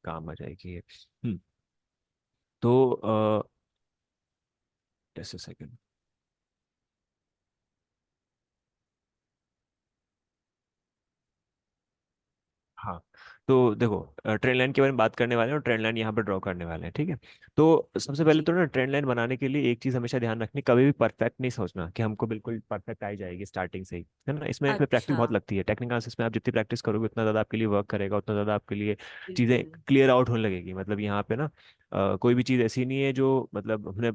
काम आ जाएगी ये। तो जैसे सेकंड। हाँ, तो देखो, ट्रेन लाइन के बारे में बात करने वाले हैं और ट्रेन लाइन यहाँ पर ड्रॉ करने वाले हैं, ठीक है। तो सबसे पहले जी। तो ना, ट्रेन लाइन बनाने के लिए एक चीज़ हमेशा ध्यान रखनी, कभी भी परफेक्ट नहीं सोचना कि हमको बिल्कुल परफेक्ट आ ही जाएगी स्टार्टिंग से ही, है ना। इसमें प्रैक्टिस अच्छा। बहुत लगती है, टेक्निकल एनालिसिस में आप जितनी प्रैक्टिस करोगे उतना ज़्यादा आपके लिए वर्क करेगा, उतना ज़्यादा आपके लिए चीज़ें बिल्कुल। क्लियर आउट होने लगेगी। मतलब यहाँ पे ना कोई भी चीज़ ऐसी नहीं है जो मतलब हमने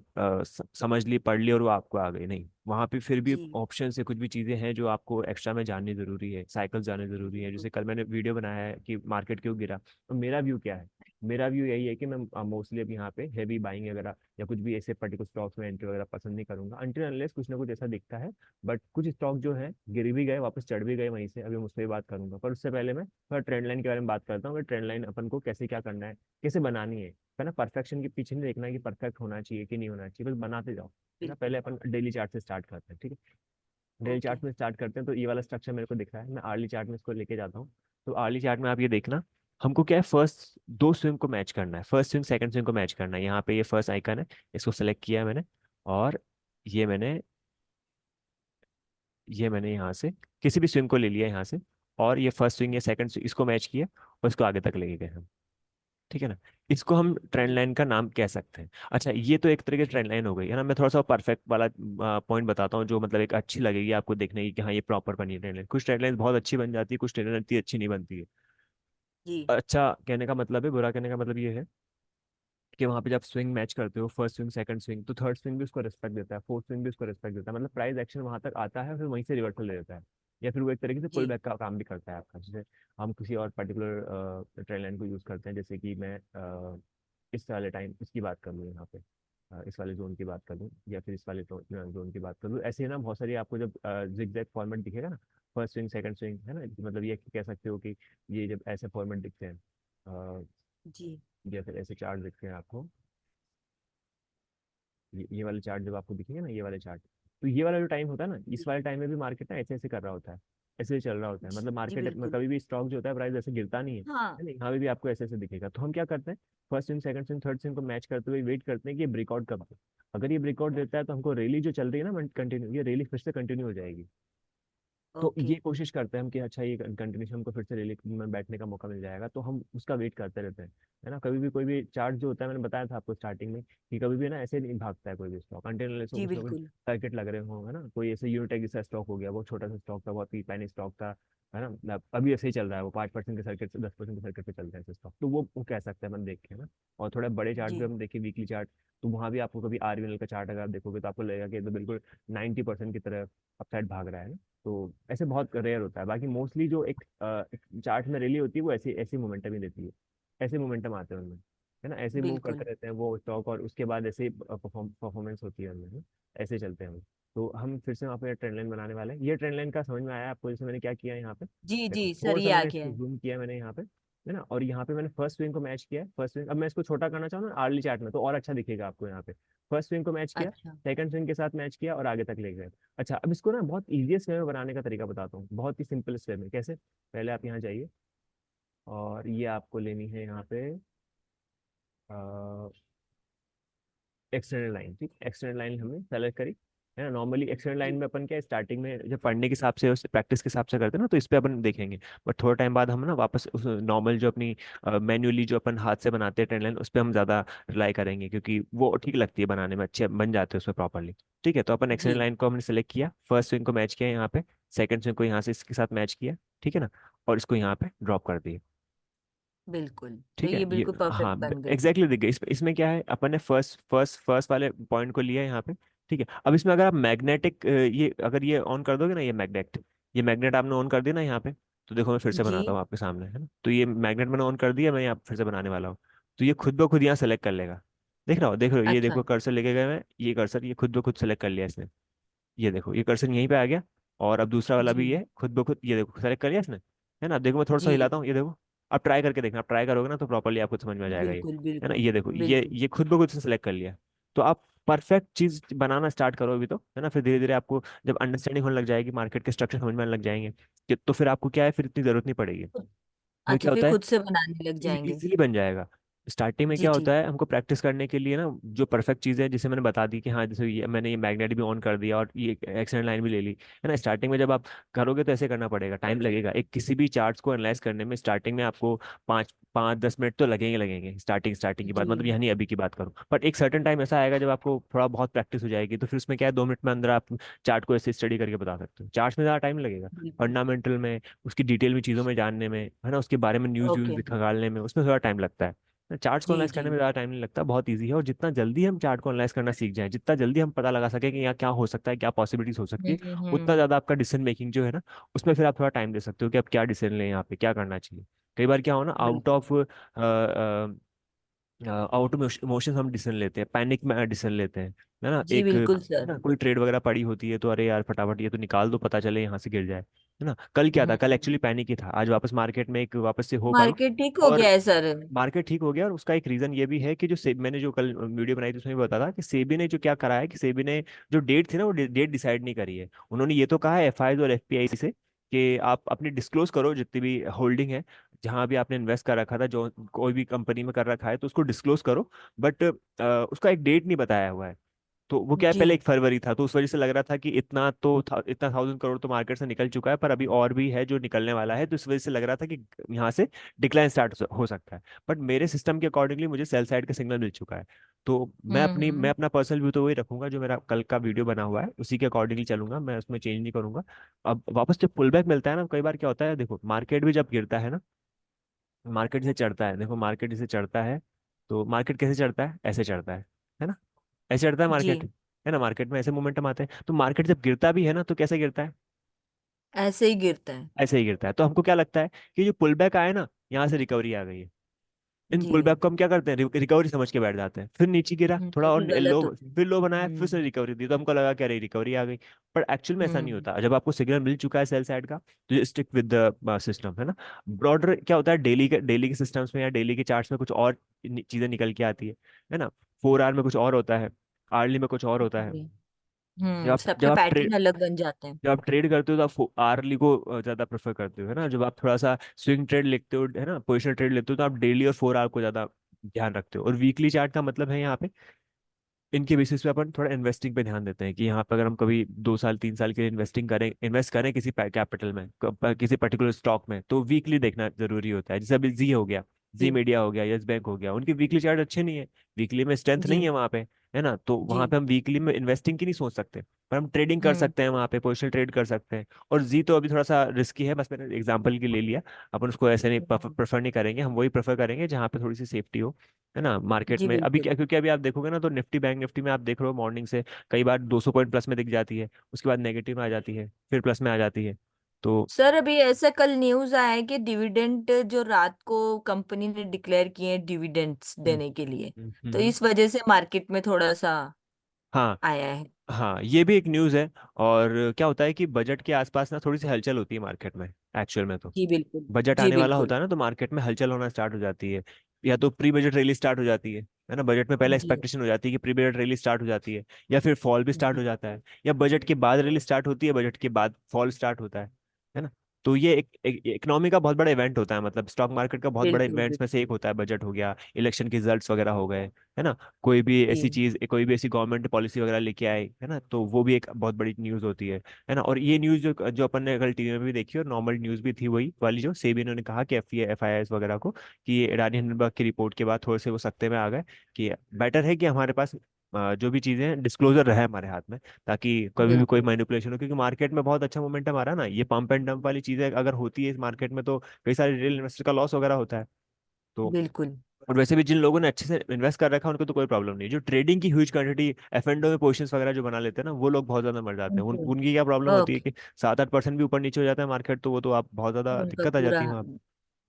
समझ ली, पढ़ ली और वो आपको आ गई, नहीं। वहाँ पे फिर भी जी। ऑप्शन से कुछ भी चीज़ें हैं जो आपको एक्स्ट्रा में जाननी ज़रूरी है, साइकिल जाननी ज़रूरी है। बिल्कुल। जैसे कल मैंने वीडियो बनाया है कि मार्केट क्यों गिरा, तो मेरा व्यू क्या है। मेरा व्यू यही है कि मैं मोस्टली अब यहाँ पे हैवी बाइंग वगैरह या कुछ भी ऐसे पर्टिकुलर स्टॉक्स में एंट्री वगैरह पसंद नहीं करूंगा, अनटिल अनलेस कुछ ना कुछ ऐसा दिखता है। बट कुछ स्टॉक जो है गिर भी गए, वापस चढ़ भी गए वहीं से, अभी मैं उस पर भी बात करूंगा। पर उससे पहले मैं थोड़ा ट्रेंड लाइन के बारे में बात करता हूँ, ट्रेंड लाइन अपन को कैसे क्या करना है, कैसे बनानी है ना। परफेक्शन के पीछे नहीं देखना है कि परफेक्ट होना चाहिए कि नहीं होना चाहिए, बस बनाते जाओ, है ना। पहले बिल्कुल। अपन डेली चार्ट से स्टार्ट करते हैं, ठीक है। Daily okay. चार्ट में स्टार्ट करते हैं, तो ये वाला स्ट्रक्चर मेरे को दिख रहा है, मैं आर्ली चार्ट में इसको लेके जाता हूँ। तो आर्ली चार्ट में आप ये देखना, हमको क्या है, फर्स्ट दो स्विंग को मैच करना है, फर्स्ट स्विंग सेकंड स्विंग को मैच करना है। यहाँ पे ये फर्स्ट आइकन है, इसको सेलेक्ट किया है मैंने, और ये मैंने ये मैंने यहाँ से किसी भी स्विंग को ले लिया यहाँ से, और ये फर्स्ट स्विंग या सेकंड स्विंग इसको मैच किया और इसको आगे तक लेके गए हम, ठीक है ना। इसको हम ट्रेंड जी। लाइन का नाम कह सकते हैं। अच्छा, ये तो एक तरीके से ट्रेंड लाइन हो गई, है ना। मैं थोड़ा सा परफेक्ट वाला पॉइंट बताता हूँ, जो मतलब एक अच्छी लगेगी आपको देखने की कि हाँ ये प्रॉपर बनी है ट्रेंड लाइन। कुछ ट्रेंड लाइन बहुत अच्छी बन जाती है, कुछ ट्रेंड लाइन इतनी अच्छी नहीं बनती है। जी। अच्छा कहने का मतलब है, बुरा कहने का मतलब ये है कि वहां पे जब स्विंग मैच करते हो, फर्स्ट स्विंग सेकंड स्विंग, तो थर्ड स्विंग भी उसको रिस्पेक्ट देता है, फोर्थ स्विंग भी उसको रिस्पेक्ट देता है। मतलब प्राइस एक्शन वहां तक आता है, फिर वहीं से रिवर्सल ले देता है, या फिर वो एक तरीके से पुल जी। बैक का काम भी करता है आपका। जैसे हम किसी और पर्टिकुलर ट्रेंड लाइन को यूज करते हैं, जैसे कि मैं इस वाले टाइम इसकी बात कर लूँ यहाँ पे, इस वाले जोन की बात कर लूँ, या फिर इस वाले जोन की बात कर लूँ, ऐसे ही ना बहुत सारी आपको जब जिगजैग फॉर्मेट दिखेगा ना, फर्स्ट स्विंग सेकंड स्विंग, है ना, मतलब ये कह सकते हो कि ये जब ऐसे फॉर्मेट दिखते हैं, जी। या फिर ऐसे चार्ट दिखते हैं आपको, ये वाले चार्ट जब आपको दिखेंगे ना, ये वाले चार्ट, तो ये वाला जो टाइम होता है ना, इस जी। वाले टाइम में भी मार्केट ना ऐसे ऐसे कर रहा होता है, ऐसे ही चल रहा होता है। मतलब जी। मार्केट में बिल्कुल। कभी भी स्टॉक जो होता है प्राइस ऐसे गिरता नहीं हाँ। है ना, यहाँ पे भी आपको ऐसे ऐसे दिखेगा। तो हम क्या करते हैं, first swing second swing third swing को मैच करते हुए वेट करते हैं कि ये ब्रेकआउट कब दे। अगर ये ब्रेकआउट देता है तो हमको रैली जो चल रही है ना कंटिन्यू, ये रैली फिर से कंटिन्यू हो जाएगी। तो ओके। ये कोशिश करते हैं हम कि अच्छा ये कंटिन्यूशन हमको फिर से रैली में बैठने का मौका मिल जाएगा, तो हम उसका वेट करते रहते हैं, है ना। कभी भी कोई भी चार्ट जो होता है, मैंने बताया था आपको स्टार्टिंग में कि कभी भी ना ऐसे नहीं भागता है कोई भी स्टॉक, अंटिल ऐसे जी। कुछ ना कुछ बिल्कुल। सर्किट लग रहे हो, है ना। कोई ऐसे यूनिटेक जैसा स्टॉक हो गया, बहुत छोटा सा स्टॉक था, बहुत पैनी स्टॉक था, है ना। अभी ऐसे ही चल रहा है, वो 5% के सर्किट से 10% के सर्किट पे चल रहा है ऐसे स्टॉक, तो वो कह सकते हैं अपन देख के, है ना। और थोड़े बड़े चार्ट भी जी। हम देखें, वीकली चार्ट, तो वहाँ भी आपको कभी आरवीएनएल का चार्ट अगर आप देखोगे तो आपको लगेगा कि ये तो बिल्कुल 90% की तरह अपसाइड भाग रहा है ना। तो ऐसे बहुत रेयर होता है, बाकी मोस्टली जो एक चार्ट में रैली होती है वो ऐसी ऐसी मोमेंटम ही देती है, ऐसे मोमेंटम आते हैं उनमें, है ना। ऐसे मूव करते बिल्कुल। रहते हैं वो स्टॉक, और उसके बाद ऐसे परफॉर्मेंस होती है उनमें, है ना? ऐसे चलते हैं हम। तो हम फिर से वहाँ पे ट्रेंड लाइन बनाने वाले हैं। ये ट्रेंड लाइन का समझ में आया आपको, जैसे मैंने क्या किया यहाँ पे, जी। जी देखो सर, थोड़ा सा ये आ मैंने गया इसको है। जूम किया मैंने यहाँ पे, है ना। और यहाँ पे मैंने फर्स्ट स्विंग को मैच किया है, फर्स्ट स्विंग, अब मैं इसको छोटा करना चाहूँ ना अर्ली चार्ट में तो और अच्छा दिखेगा आपको यहाँ पे। फर्स्ट स्विंग को मैच किया, अच्छा। सेकंड स्विंग के साथ मैच किया और आगे तक ले गए। अच्छा, अब इसको ना बहुत इजीएस्ट वे में बनाने का तरीका बताता हूँ, बहुत ही सिंपलेस्ट वे में। कैसे, पहले आप यहाँ जाइए, और ये आपको लेनी है यहाँ पे एक्सटर्नल लाइन, ठीक। एक्सटर्नल लाइन हमने सेलेक्ट करी, है ना। नॉर्मली एक्सटर्नल लाइन जी। में अपन क्या स्टार्टिंग में जब पढ़ने के हिसाब से उस प्रैक्टिस के हिसाब से करते हैं ना, तो इस पे अपन देखेंगे। बट थोड़ा टाइम बाद हम ना वापस उस नॉर्मल जो अपनी मैन्युअली जो अपन हाथ से बनाते हैं ट्रेंड लाइन, उस पर हम ज़्यादा रिलाई करेंगे, क्योंकि वो ठीक लगती है बनाने में, अच्छे बन जाते हैं उसमें प्रॉपरली। ठीक है, तो अपन जी। एक्सटर्नल लाइन को हमने सेलेक्ट किया, फर्स्ट स्विंग को मैच किया यहाँ पे, सेकंड स्विंग को यहाँ से इसके साथ मैच किया, ठीक है ना, और इसको यहाँ पे ड्रॉप कर दिया। बिल्कुल, तो ठीक है, ये ये बिल्कुल परफेक्ट हाँ बन गई। एग्जैक्टली दिख गई। इसमें क्या है, अपन ने फर्स्ट वाले पॉइंट को लिया है यहाँ पे, ठीक है। अब इसमें अगर आप मैग्नेटिक ये अगर ये ऑन कर दोगे ना, ये मैग्नेट आपने ऑन कर दिया ना यहाँ पे, तो देखो मैं फिर से जी। बनाता हूँ आपके सामने, है ना। तो ये मैग्नेट मैंने ऑन कर दिया, मैं यहाँ फिर से बनाने वाला हूँ। तो ये खुद ब खुद यहाँ सेलेक्ट कर लेगा, देख रहे हो, ये अच्छा। देखो कर्सर लेके गए मैं, ये कर्सर ये खुद ब खुद सेलेक्ट कर लिया इसने। ये देखो, ये कर्सर यहीं पे आ गया, और अब दूसरा वाला भी जी। ये खुद ब खुद, ये देखो सेलेक्ट कर लिया इसने, है ना। देखो मैं थोड़ा सा जी। हिलाता हूँ, ये देखो। अब ट्राई करके देखना, आप ट्राई करोगे ना तो प्रॉपरली आपको समझ में आ जाएगा ये, बिल्कुल। है ना। बिल्कुल। ये देखो, ये बिल्कुल। ये खुद ब खुद से सेलेक्ट कर लिया। तो आप परफेक्ट चीज बनाना स्टार्ट करो अभी तो, है ना। फिर धीरे धीरे आपको जब अंडरस्टैंडिंग होने लग जाएगी, मार्केट के स्ट्रक्चर समझ में आने लग जाएंगे तो फिर आपको क्या है, फिर इतनी जरूरत नहीं पड़ेगी। फिर अच्छा, क्या फिर होता है, खुद से बनाने लग जाएंगे। इजीली बन जाएगा। स्टार्टिंग में जी क्या होता ठीक। है, हमको प्रैक्टिस करने के लिए ना जो परफेक्ट चीज़ है, जिसे मैंने बता दी कि हाँ, जैसे ये मैंने ये मैग्नेट भी ऑन कर दिया और ये एक्सटेंड लाइन भी ले ली, है ना। स्टार्टिंग में जब आप करोगे तो ऐसे करना पड़ेगा, टाइम लगेगा। एक किसी भी चार्ट्स को एनालाइज करने में स्टार्टिंग में आपको 5-10 मिनट तो लगेंगे लगेंगे, स्टार्टिंग की बात, मतलब जी यहाँ नहीं अभी की बात करूँ। बट एक सर्टन टाइम ऐसा आएगा जब आपको थोड़ा बहुत प्रैक्टिस हो जाएगी, तो फिर उसमें क्या है, 2 मिनट में अंदर आप चार्ट को ऐसे स्टडी करके बता सकते हो। चार्ट्स में ज़्यादा टाइम लगेगा, बिल्कुल। फंडामेंटल में, उसकी डिटेल में चीज़ों में जानने में, है ना, उसके बारे में न्यूज़ व्यूज़ ओके। निकालने में, उसमें थोड़ा टाइम लगता है। चार्ट्स को जी एनालाइज जी। करने में ज़्यादा टाइम नहीं लगता, बहुत ईजी है। और जितना जल्दी हम चार्ट को एनालाइज करना सीख जाएं, जितना जल्दी हम पता लगा सके कि यहाँ क्या हो सकता है, क्या पॉसिबिलिटीज हो सकती है, उतना हम्म। ज़्यादा आपका डिसीजन मेकिंग जो है ना, उसमें फिर आप थोड़ा टाइम दे सकते हो कि आप क्या डिसीजन लें, यहाँ पे क्या करना चाहिए। कई बार क्या हो ना, आउट बिल्कुल। ऑफ आउट ऑफ इमोशंस हम डिसीजन लेते हैं, पैनिक में डिसीजन लेते हैं, है ना। जी एक बिल्कुल है सर। ना, कोई ट्रेड वगैरह पड़ी होती है तो अरे यार फटाफट ये तो निकाल दो, पता चले यहाँ से गिर जाए, है ना। कल क्या था, कल हम्म। एक्चुअली पैनिक ही था, आज वापस मार्केट में एक वापस से हो पाई। मार्केट ठीक हो और गया है सर। मार्केट ठीक हो गया, और उसका एक रीजन ये भी है कि जो मैंने जो कल वीडियो बनाई थी उसमें भी बताया था कि सेबी ने जो क्या करा है, कि सेबी ने जो डेट थी ना, वो डेट डिसाइड नहीं करी है। उन्होंने ये तो कहा है एफआई और एफपीआई से कि आप अपनी डिस्क्लोज करो जितनी भी होल्डिंग है, जहां भी आपने इन्वेस्ट कर रखा था, जो कोई भी कंपनी में कर रखा है तो उसको डिस्क्लोज करो। बट उसका एक डेट नहीं बताया हुआ है। तो वो क्या है, जी। पहले 1 फरवरी था, तो उस वजह से लग रहा था कि इतना तो इतना 1000 करोड़ तो मार्केट से निकल चुका है, पर अभी और भी है जो निकलने वाला है, तो इस वजह से लग रहा था कि यहाँ से डिक्लाइन स्टार्ट हो सकता है। बट मेरे सिस्टम के अकॉर्डिंगली मुझे सेल साइड का सिग्नल मिल चुका है। तो मैं हम्म। अपना पर्सनल व्यू तो वही रखूंगा, जो मेरा कल का वीडियो बना हुआ है उसी के अकॉर्डिंगली चलूंगा, मैं उसमें चेंज नहीं करूंगा। अब वापस जब पुल बैक मिलता है ना, कई बार क्या होता है, देखो मार्केट भी जब गिरता है ना, मार्केट से चढ़ता है, देखो मार्केट जैसे चढ़ता है, तो मार्केट कैसे चढ़ता है, ऐसे चढ़ता है ना, ऐसे चढ़ता है जी। मार्केट, है ना। मार्केट में ऐसे मोमेंटम आते हैं, तो मार्केट जब गिरता भी है ना, तो कैसे गिरता है, ऐसे ही गिरता है। ऐसे ही गिरता है। तो हमको क्या लगता है कि जो पुल बैक आया ना, यहाँ से रिकवरी आ गई है। इन जी। पुल बैक को हम क्या करते हैं, रिकवरी समझ के बैठ जाते हैं। फिर नीचे गिरा थोड़ा जो और कि गलत लो, होती है। फिर लो बनाया, फिर से रिकवरी दी, तो हमको लगा कि अरे रिकवरी आ गई। पर एक्चुअल में ऐसा नहीं हम्म। होता। जब आपको सिग्नल मिल चुका है सेल साइड का, तो स्टिक विद द सिस्टम, है ना। ब्रॉडर क्या होता है, डेली के सिस्टम्स में या डेली के चार्ट्स में कुछ और चीजें निकल के आती है ना। 4 आवर में कुछ और होता है, आर्ली में कुछ और होता है। जी। जब सबके आप पैटर्न अलग बन जाते हैं। जब आप ट्रेड करते हो तो आप आर्ली को ज्यादा प्रेफर करते हो, है ना। जब आप थोड़ा सा स्विंग ट्रेड लेते हो, है ना, पोजिशनल ट्रेड लेते हो, तो आप डेली और 4 आवर को ज्यादा ध्यान रखते हो। और वीकली चार्ट का मतलब है यहाँ पे, इनके बेसिस पे अपन थोड़ा इन्वेस्टिंग पे ध्यान देते हैं कि यहाँ पे अगर हम कभी 2 साल 3 साल के लिए इन्वेस्ट करें किसी कैपिटल में, किसी पर्टिकुलर स्टॉक में, तो वीकली देखना जरूरी होता है। जैसे अभी जी हो गया, जी जी मीडिया हो गया, यस बैंक हो गया, उनके वीकली चार्ट अच्छे नहीं है, वीकली में स्ट्रेंथ नहीं जी है वहाँ पे, है ना। तो वहाँ जी। पे हम वीकली में इन्वेस्टिंग की नहीं सोच सकते, पर हम ट्रेडिंग कर हम्म। सकते हैं, वहाँ पे पोजिशनल ट्रेड कर सकते हैं। और जी तो अभी थोड़ा सा रिस्की है, बस मैंने एग्जाम्पल के ले लिया। अपन उसको ऐसे नहीं प्रेफर नहीं करेंगे, हम वही प्रेफर करेंगे जहाँ पे थोड़ी सी सेफ्टी हो, है ना। मार्केट जी में अभी बिल्कुल। क्या, क्योंकि अभी आप देखोगे ना, तो निफ्टी बैंक निफ्टी में आप देख रहे हो मॉर्निंग से कई बार 200 पॉइंट प्लस में दिख जाती है, उसके बाद नेगेटिव में आ जाती है, फिर प्लस में आ जाती है। तो सर अभी ऐसा कल न्यूज आया है कि डिविडेंड जो रात को कंपनी ने डिक्लेयर किए हैं डिविडेंड्स हम्म, देने के लिए, हम्म, तो हम्म, इस वजह से मार्केट में थोड़ा सा हाँ आया है। हाँ, ये भी एक न्यूज़ है। और क्या होता है कि बजट के आसपास ना थोड़ी सी हलचल होती है मार्केट में, एक्चुअल में तो जी बिल्कुल। बजट जी आने वाला बिल्कुल। होता है ना, तो मार्केट में हलचल होना स्टार्ट हो जाती है। या तो प्री बजट रैली स्टार्ट हो जाती है ना। बजट में पहले जी एक्सपेक्टेशन हो जाती है कि प्री बजट रैली स्टार्ट हो जाती है, या फिर फॉल भी स्टार्ट जी। हो जाता है, या बजट के बाद रैली स्टार्ट होती है, बजट के बाद फॉल स्टार्ट होता है ना। तो ये एक इकोनॉमी का बहुत बड़ा इवेंट होता है, मतलब स्टॉक मार्केट का बहुत बड़ा बिल्कुल इवेंट्स में से एक बिल्कुल। होता है। बजट हो गया, इलेक्शन के रिजल्ट्स वगैरह हो गए, है ना। कोई भी ऐसी जी चीज, कोई भी ऐसी गवर्नमेंट पॉलिसी वगैरह लेके आए, है ना, तो वो भी एक बहुत बड़ी न्यूज होती है ना। और ये न्यूज जो जो अपन ने कल टीवी में भी देखी, और नॉर्मल न्यूज भी थी वही वाली, जो सेबी ने कहा कि एफ आई एस वगैरह को, कि ये इरानी हिंडनबर्ग की रिपोर्ट के बाद थोड़े से वो सकते में आ गए, कि बेटर है कि हमारे पास जो भी चीजें हैं डिस्क्लोजर रहे हमारे हाथ में, ताकि कभी भी कोई बिल्कुल। मैनिपुलेशन हो। क्योंकि मार्केट में बहुत अच्छा मोमेंटम आ रहा है ना, ये पंप एंड डंप वाली चीजें अगर होती है इस मार्केट में, तो कई सारे रिटेल इन्वेस्टर का लॉस वगैरह होता है। तो बिल्कुल। और वैसे भी जिन लोगों ने अच्छे से इन्वेस्ट कर रखा है उनको तो कोई प्रॉब्लम नहीं है। जो ट्रेडिंग की ह्यूज क्वांटिटी एफ एंड में पोजिशंस वगैरह जो बना लेते हैं ना, वो लोग बहुत ज्यादा मर जाते हैं। उनको। उनकी क्या प्रॉब्लम होती है ओके। कि 7-8% भी ऊपर नीचे हो जाता है मार्केट, तो वो तो आप बहुत ज्यादा उनका दिक्कत आ पूरा जाती है वहाँ।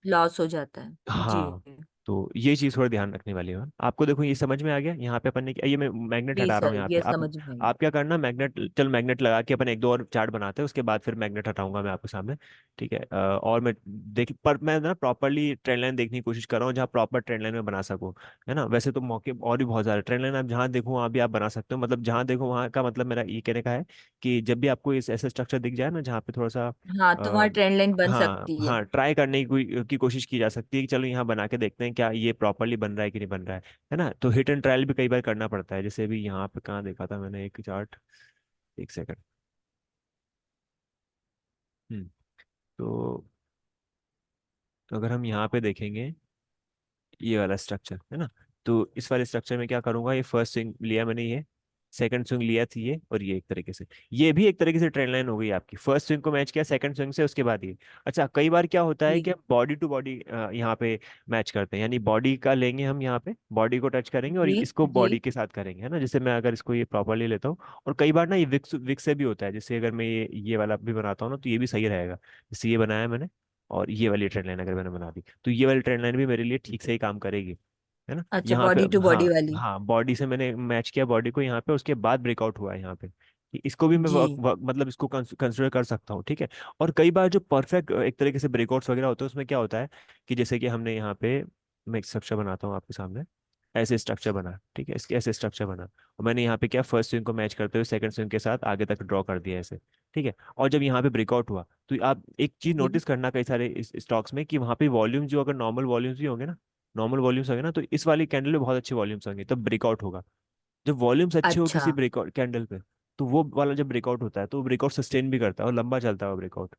लॉस हो जाता है। जी। हाँ, तो ये चीज़ थोड़ा ध्यान रखने वाली है। आपको देखो ये समझ में आ गया, यहाँ पे अपन ने ये मैं मैग्नेट जी हटा रहा हूँ सर, यहाँ पे। ये आप समझ में आई। आप क्या करना, मैग्नेट, चल मैग्नेट लगा के अपन एक दो और चार्ट बनाते हैं, उसके बाद फिर मैग्नेट हटाऊंगा मैं आपके सामने। ठीक है, और मैं देख पर मैं ना प्रॉपरली ट्रेंड लाइन देखने की कोशिश कर रहा हूँ जहाँ प्रॉपर ट्रेंड लाइन में बना सकूँ। है ना, वैसे तो मौके और भी बहुत सारे ट्रेंड लाइन आप जहाँ देखो वहाँ भी आप बना सकते हो, मतलब जहाँ देखो वहाँ का मतलब मेरा ये कहने का है कि जब भी आपको इस ऐसा स्ट्रक्चर दिख जाए ना जहाँ पे थोड़ा सा हाँ, तो वहाँ ट्रेंड लाइन बन हाँ सकती है। हाँ, ट्राई करने की कोशिश की जा सकती है कि चलो यहाँ बना के देखते हैं क्या ये प्रॉपरली बन रहा है कि नहीं बन रहा है ना। तो हिट एंड ट्रायल भी कई बार करना पड़ता है, जैसे अभी यहाँ पे कहाँ देखा था मैंने एक चार्ट, एक सेकंड। हम्म तो अगर हम यहाँ पे देखेंगे ये वाला स्ट्रक्चर है ना, तो इस वाले स्ट्रक्चर में क्या करूंगा, ये फर्स्ट स्विंग लिया मैंने, ये सेकंड स्विंग लिया थी ये, और ये एक तरीके से, ये भी एक तरीके से ट्रेंड लाइन हो गई आपकी। फर्स्ट स्विंग को मैच किया सेकंड स्विंग से, उसके बाद ये। अच्छा, कई बार क्या होता है कि जी हम बॉडी टू बॉडी यहाँ पे मैच करते हैं, यानी बॉडी का लेंगे हम, यहाँ पे बॉडी को टच करेंगे और जी इसको जी। बॉडी के साथ करेंगे, है ना। जैसे मैं अगर इसको ये प्रॉपरली लेता हूँ, और कई बार ना ये विक्स विक्स से भी होता है, जैसे अगर मैं ये वाला भी बनाता हूँ ना तो ये भी सही रहेगा। जैसे ये बनाया मैंने, और ये वाली ट्रेंड लाइन अगर मैंने बना दी, तो ये वाली ट्रेंड लाइन भी मेरे लिए ठीक से ही काम करेगी, है ना। अच्छा, यहाँ पे बॉडी टू बॉडी हाँ वाली। हाँ, बॉडी से मैंने मैच किया बॉडी को यहाँ पे, उसके बाद ब्रेकआउट हुआ है यहाँ पे, कि इसको भी मैं जी मतलब इसको कंसिडर कर सकता हूँ। ठीक है, और कई बार जो परफेक्ट एक तरीके से ब्रेकआउट्स वगैरह होते हैं उसमें क्या होता है कि जैसे कि हमने यहाँ पे, मैं एक स्ट्रक्चर बनाता हूँ आपके सामने, ऐसे स्ट्रक्चर बना, ठीक है, इसके ऐसे स्ट्रक्चर बना, और मैंने यहाँ पे क्या फर्स्ट स्विंग को मैच करते हुए सेकंड स्विंग के साथ आगे तक ड्रॉ कर दिया ऐसे। ठीक है, और जब यहाँ पे ब्रेकआउट हुआ तो आप एक चीज जी। नोटिस करना कई सारे इस स्टॉक्स में कि वहाँ पे वॉल्यूम जो अगर नॉर्मल वॉल्यूम्स भी होंगे ना, नॉर्मल वॉल्यूम्स होंगे ना, तो इस वाली कैंडल में बहुत अच्छे वॉल्यूम्स होंगे, तब ब्रेकआउट होगा। जब वॉल्यूम्स अच्छे हो अच्छा। किसी ब्रेकआउट कैंडल पे, तो वो वाला जब ब्रेकआउट होता है तो वो ब्रेकआउट सस्टेन भी करता है और लंबा चलता है वो ब्रेकआउट।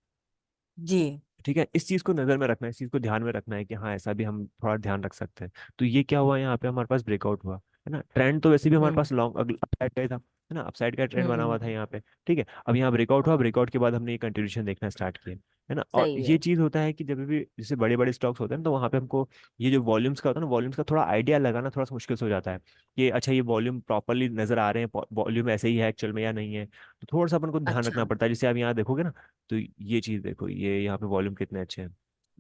जी ठीक है, इस चीज को नजर में रखना है, इस चीज को ध्यान में रखना है कि हाँ ऐसा भी हम थोड़ा ध्यान रख सकते हैं। तो ये क्या हुआ यहाँ पे, हमारे पास ब्रेकआउट हुआ, है ना। ट्रेंड तो वैसे भी हमारे हम्म पास लॉन्ग अपसाइड का ही था, है ना, अपसाइड का ट्रेंड बना हुआ था हम्म। यहाँ पे। ठीक है, अब यहाँ ब्रेकआउट हुआ, ब्रेकआउट के बाद हमने ये कंटिन्यूशन देखना स्टार्ट किया, है ना। और सही ये है। चीज होता है कि जब भी जैसे बड़े बड़े स्टॉक्स होते हैं ना, तो वहाँ पे हमको ये जो वॉल्यूम्स का होता है ना, वॉल्यूम्स का थोड़ा आइडिया लगाना थोड़ा सा मुश्किल से हो जाता है कि अच्छा ये वॉल्यूम प्रॉपरली नजर आ रहे हैं, वॉल्यूम ऐसे ही है एक्चुअल में या नहीं है, तो थोड़ा सा अपन को ध्यान रखना अच्छा। पड़ता है। जैसे आप यहाँ देखोगे ना, तो ये चीज देखो, ये यहाँ पे वॉल्यूम कितने अच्छे हैं,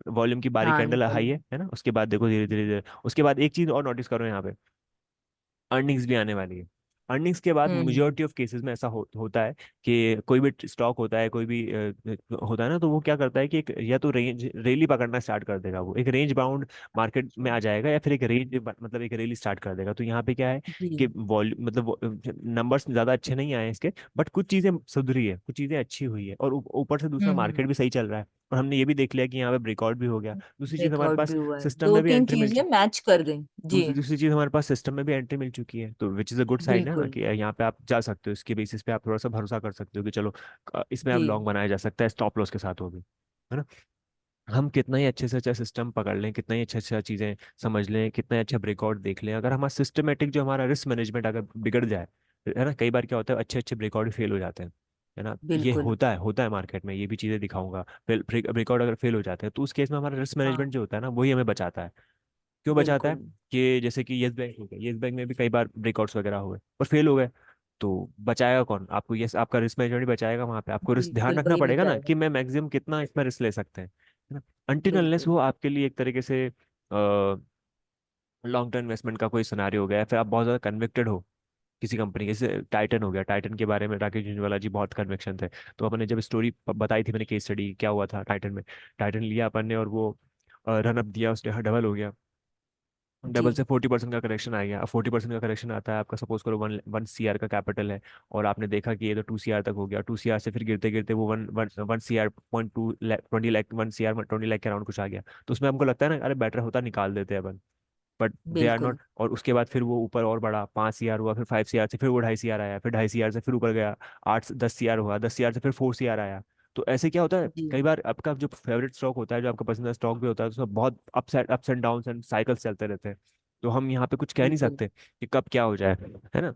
वॉल्यूम की बारी हाँ, कैंडल हाई वॉल्यूम। है ना, उसके बाद देखो धीरे धीरे धीरे, उसके बाद एक चीज और नोटिस करो यहाँ पे, अर्निंग्स भी आने वाली है। अर्निंग्स के बाद हम्म। मेजोरिटी ऑफ केसेस में ऐसा होता है कि कोई भी स्टॉक होता है, कोई भी होता है ना, तो वो क्या करता है कि एक या तो रेंज रैली पकड़ना स्टार्ट कर देगा, वो एक रेंज बाउंड मार्केट में आ जाएगा, या फिर एक रेंज मतलब एक रैली स्टार्ट कर देगा। तो यहाँ पे क्या है जी। कि वॉल्यूम मतलब नंबर्स ज्यादा अच्छे नहीं आए हैं इसके, बट कुछ चीजें सुधरी है, कुछ चीजें अच्छी हुई है, और ऊपर से दूसरा हम्म। मार्केट भी सही चल रहा है। और हमने ये भी देख लिया कि यहाँ पे ब्रेकआउट भी हो गया। दूसरी चीज हमारे ब्रेकआउट भी पास हुआ है, सिस्टम दो में भी तीन एंट्री मिल चीजें चुकी, मैच कर गई। जी। दूसरी चीज हमारे पास सिस्टम में भी एंट्री मिल चुकी है, तो which is a good sign है ना, बिल्कुल। कि यहाँ पे आप जा सकते हो, इसके बेसिस पे आप थोड़ा सा भरोसा कर सकते हो कि चलो इसमें आप लॉन्ग जी बनाया जा सकता है स्टॉप लॉस के साथ, वो भी, है ना। हम कितना ही अच्छे से अच्छा सिस्टम पकड़ लें, कितना ही अच्छा अच्छा चीजें समझ लें, कितना ही अच्छा ब्रेकआउट देख लें, अगर हमारा सिस्टमेटिक जो हमारा रिस्क मैनेजमेंट अगर बिगड़ जाए, है ना, कई बार क्या होता है अच्छे अच्छे ब्रेकआउट फेल हो जाते हैं, है ना। ये बिल्कुल। होता है मार्केट में, ये भी चीजें दिखाऊंगा। ब्रेकआउट अगर फेल हो जाते हैं तो उस केस में हमारा रिस्क मैनेजमेंट हाँ, जो होता है ना, वही हमें बचाता है। क्यों बचाता है, बिल्कुल कि जैसे कि येस बैंक हो गया, येस बैंक में भी कई बार ब्रेकआउट्स वगैरह हुए और फेल हो गए, तो बचाएगा कौन आपको, यस आपका रिस्क मैनेजमेंट ही बचाएगा। वहां पे आपको रिस्क ध्यान बिल्कुल, रखना वही पड़ेगा ना कि बचाएगा। मैं मैक्सिमम कितना इसमें रिस्क ले सकते हैं, है ना। अनटिल अनलेस बिल्कुल। वो आपके लिए एक तरीके से लॉन्ग टर्म इन्वेस्टमेंट का कोई सिनारियो हो गया, या फिर आप बहुत ज्यादा कन्विक्टेड हो किसी कंपनी के, जैसे टाइटन हो गया, टाइटन के बारे में राकेश झुंझुनवाला जी बहुत कन्विक्शन थे। तो अपन ने जब स्टोरी बताई थी मैंने, केस स्टडी क्या हुआ था टाइटन में, टाइटन लिया अपन ने और वो रन अप दिया, उसने डबल हो गया, जी। डबल से 40% का करेक्शन आ गया। अब 40% का करेक्शन आता है आपका, सपोज करो वन वन सी आर का कैपिटल है, और आपने देखा कि ये तो 2 CR तक हो गया, 2 CR से फिर गिरते गिरते वो one one one C R point 20 lakh, 1 CR 20 lakh के अराउंड कुछ आ गया। तो उसमें हमको लगता है ना, अरे बेटर होता निकाल देते हैं अपन, बट दे आर बिल्कुल। नॉट। और उसके बाद फिर वो ऊपर और बढ़ा, 5 CR हुआ, फिर 5 CR से फिर वो 2.5 CR आया, फिर 2.5 CR से फिर ऊपर गया, 8 10 CR हुआ, 10 CR से फिर 4 CR आया। तो ऐसे क्या होता है, जी। कई बार आपका जो फेवरेट स्टॉक होता है, जो आपका पसंदीदा स्टॉक भी होता है, उसमें बहुत ups and down and cycles चलते रहते हैं। तो हम यहाँ पे कुछ कह नहीं बिल्कुल। सकते कि कब क्या हो जाए, है ना।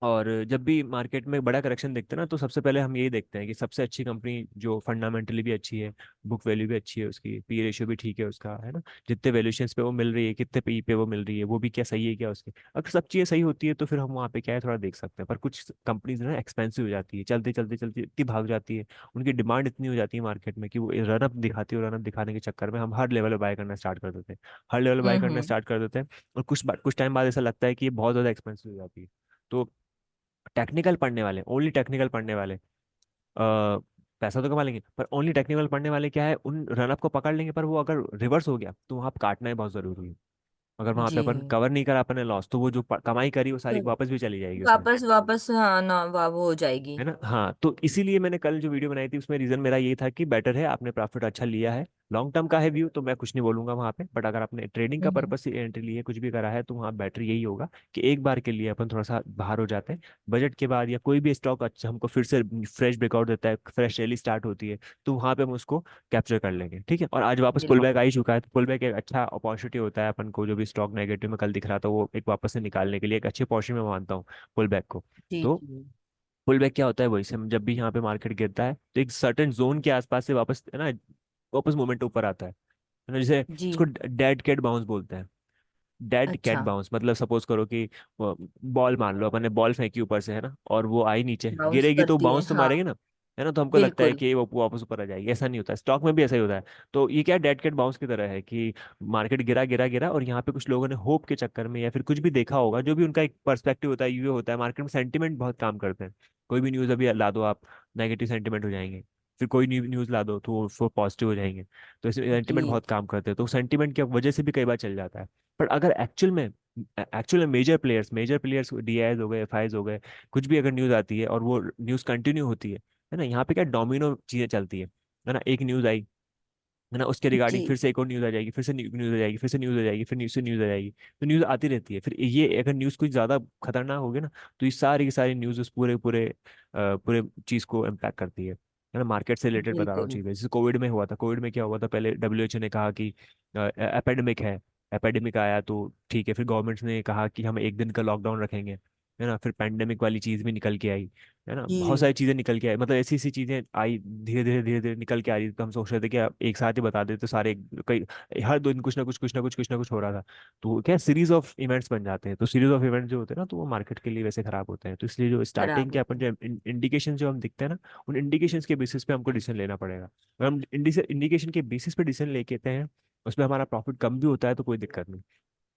और जब भी मार्केट में बड़ा करेक्शन देखते हैं ना, तो सबसे पहले हम यही देखते हैं कि सबसे अच्छी कंपनी जो फंडामेंटली भी अच्छी है, बुक वैल्यू भी अच्छी है, उसकी पी रेशियो भी ठीक है उसका, है ना, जितने वैल्यूएशंस पे वो मिल रही है, कितने पी पे वो मिल रही है, वो भी क्या सही है क्या उसकी। अगर सब चीज़ें सही होती है तो फिर हम वहाँ पे क्या है थोड़ा देख सकते हैं। पर कुछ कंपनीज ना एक्सपेंसिव हो जाती है, चलते चलते चलते इतनी भाग जाती है, उनकी डिमांड इतनी हो जाती है मार्केट में कि वो रनअप दिखाती है, और रनअप दिखाने के चक्कर में हम हर लेवल पे बाय करना स्टार्ट कर देते हैं, हर लेवल बाय करना हम्म। स्टार्ट कर देते हैं। और कुछ टाइम बाद ऐसा लगता है कि ये बहुत ज़्यादा एक्सपेंसिव हो जाती है। तो टेक्निकल पढ़ने वाले, ओनली टेक्निकल पढ़ने वाले पैसा तो कमा लेंगे, पर ओनली टेक्निकल पढ़ने वाले क्या है, उन रनअप को पकड़ लेंगे, पर वो अगर रिवर्स हो गया तो वहाँ पे काटना ही बहुत जरूरी है। अगर वहाँ पे जी। अपन कवर नहीं करा अपन ने लॉस, तो वो जो कमाई करी वो सारी तो वापस भी चली जाएगी उसमें, वापस वापस, हाँ ना, वो हो जाएगी। है ना। हाँ, तो इसीलिए मैंने कल जो वीडियो बनाई थी उसमें रीजन मेरा ये था कि बेटर है, आपने प्रॉफिट अच्छा लिया है, लॉन्ग टर्म का है व्यू तो मैं कुछ नहीं बोलूंगा वहां पे, बट अगर आपने ट्रेडिंग का हम्म। पर्पस से एंट्री ली है, कुछ भी करा है, तो वहाँ बेटर यही होगा कि एक बार के लिए अपन थोड़ा सा बाहर हो जाते हैं बजट के बाद, या कोई भी स्टॉक अच्छा हमको फिर से फ्रेश ब्रेकआउट देता है, फ्रेश रैली स्टार्ट होती है, तो वहाँ पे हम उसको कैप्चर कर लेंगे, ठीक है। और आज वापस पुल बैक आ बिल्कुल। ही चुका है, तो पुल बैक एक अच्छा अपॉर्चुनिटी होता है अपन को, जो भी स्टॉक नेगेटिव में कल दिख रहा था वो एक वापस से निकालने के लिए एक अच्छी अपॉर्चुनिटी मैं मानता हूँ पुल बैक को। जी तो जी पुल बैक क्या होता है, वही से जब भी यहाँ पे मार्केट गिरता है तो एक सर्टेन जोन के आसपास से वापस, है ना, वापस मोमेंट ऊपर आता है ना, जैसे जी। इसको डेड कैट बाउंस बोलते हैं। डेड कैट अच्छा। बाउंस मतलब सपोज करो कि बॉल मान लो अपन ने बॉल फेंकी ऊपर से, है ना, और वो आई नीचे बाउंस गिरेगी तो करती है, बाउंस तो हाँ। मारेगी ना, है ना, तो हमको लगता है बिल्कुल। कि वो वापस ऊपर आ जाएगी, ऐसा नहीं होता, स्टॉक में भी ऐसा ही होता है। तो ये क्या डेड कैट बाउंस की तरह है कि मार्केट गिरा गिरा गिरा, और यहाँ पे कुछ लोगों ने होप के चक्कर में या फिर कुछ भी देखा होगा, जो भी उनका एक पर्सपेक्टिव होता है, ये होता है, मार्केट में सेंटिमेंट बहुत काम करते हैं। कोई भी न्यूज़ अभी ला दो आप, नेगेटिव सेंटिमेंट हो जाएंगे, फिर कोई न्यूज़ ला दो तो वो पॉजिटिव हो जाएंगे। तो इसमें सेंटिमेंट जी। बहुत काम करते हैं, तो सेंटिमेंट की वजह से भी कई बार चल जाता है। पर अगर एक्चुअल में मेजर प्लेयर्स डीआईज हो गए, एफआईज हो गए, कुछ भी अगर न्यूज़ आती है और वो न्यूज़ कंटिन्यू होती है ना, यहाँ पे क्या डोमिनो चीज़ें चलती है ना, एक न्यूज़ आई, है ना, उसके रिगार्डिंग जी। फिर से एक और न्यूज़ आ जाएगी, फिर से न्यूज़ आ जाएगी, फिर से न्यूज़ आ जाएगी, फिर न्यूज़ से न्यूज़ आ जाएगी, तो न्यूज़ आती रहती है। फिर ये अगर न्यूज़ कुछ ज़्यादा खतरनाक होगी ना, तो ये सारी की सारी न्यूज़ उस पूरे पूरे पूरे चीज़ को इम्पैक्ट करती है ना। मार्केट से रिलेटेड बता रहा हूँ बिल्कुल। चीज़ें, जैसे कोविड में हुआ था, कोविड में क्या हुआ था, पहले डब्ल्यूएचओ ने कहा कि एपेडेमिक है, एपेडेमिक आया तो ठीक है, फिर गवर्नमेंट ने कहा कि हम एक दिन का लॉकडाउन रखेंगे, है ना, फिर पैंडेमिक वाली चीज़ भी निकल के आई, है ना, बहुत जी। सारी चीजें निकल के आई, मतलब ऐसी ऐसी चीजें आई, धीरे धीरे निकल के आ रही थी, तो हम सोच रहे थे कि आप एक साथ ही बता देते तो सारे, कई हर दिन कुछ ना कुछ कुछ ना कुछ कुछ ना कुछ हो रहा था। तो क्या सीरीज ऑफ इवेंट्स बन जाते हैं, तो सीरीज ऑफ इवेंट्स जो होते हैं ना, तो वो मार्केट के लिए वैसे खराब होते हैं, तो इसलिए जो स्टार्टिंग खराब के अपन होते जो इंडिकेशन जो हम दिखते हैं ना, उन इंडिकेशंस के बेसिस पे हमको डिसीजन लेना पड़ेगा। अगर हम इंडिकेशन के बेसिस पे डिसीजन लेते हैं, उसमें हमारा प्रॉफिट कम भी होता है तो कोई दिक्कत नहीं,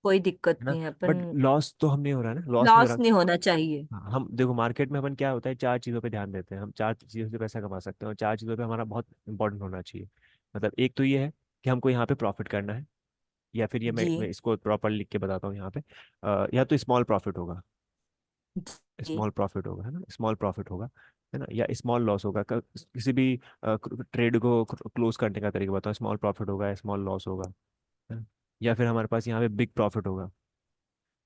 कोई दिक्कत है ना। नहीं है अपन। बट लॉस तो हम नहीं हो रहा है ना, लॉस नहीं हो लॉस रहा। नहीं होना चाहिए। हाँ, हम देखो मार्केट में अपन क्या होता है, चार चीज़ों पे ध्यान देते हैं, हम चार चीज़ों से पैसा कमा सकते हैं, और चार चीज़ों पे हमारा बहुत इंपॉर्टेंट होना चाहिए। मतलब एक तो ये है कि हमको यहाँ पे प्रॉफिट करना है, या फिर ये मैं जी इसको प्रॉपर लिख के बताता हूँ यहाँ पे, या तो स्मॉल प्रॉफिट होगा, जी स्मॉल प्रॉफिट होगा, है ना, स्मॉल प्रॉफिट होगा, है ना, या स्मॉल लॉस होगा, किसी भी ट्रेड को क्लोज करने का तरीका बताओ, स्मॉल प्रॉफिट होगा या स्मॉल लॉस होगा, है ना? या फिर हमारे पास यहाँ पे बिग प्रॉफिट होगा,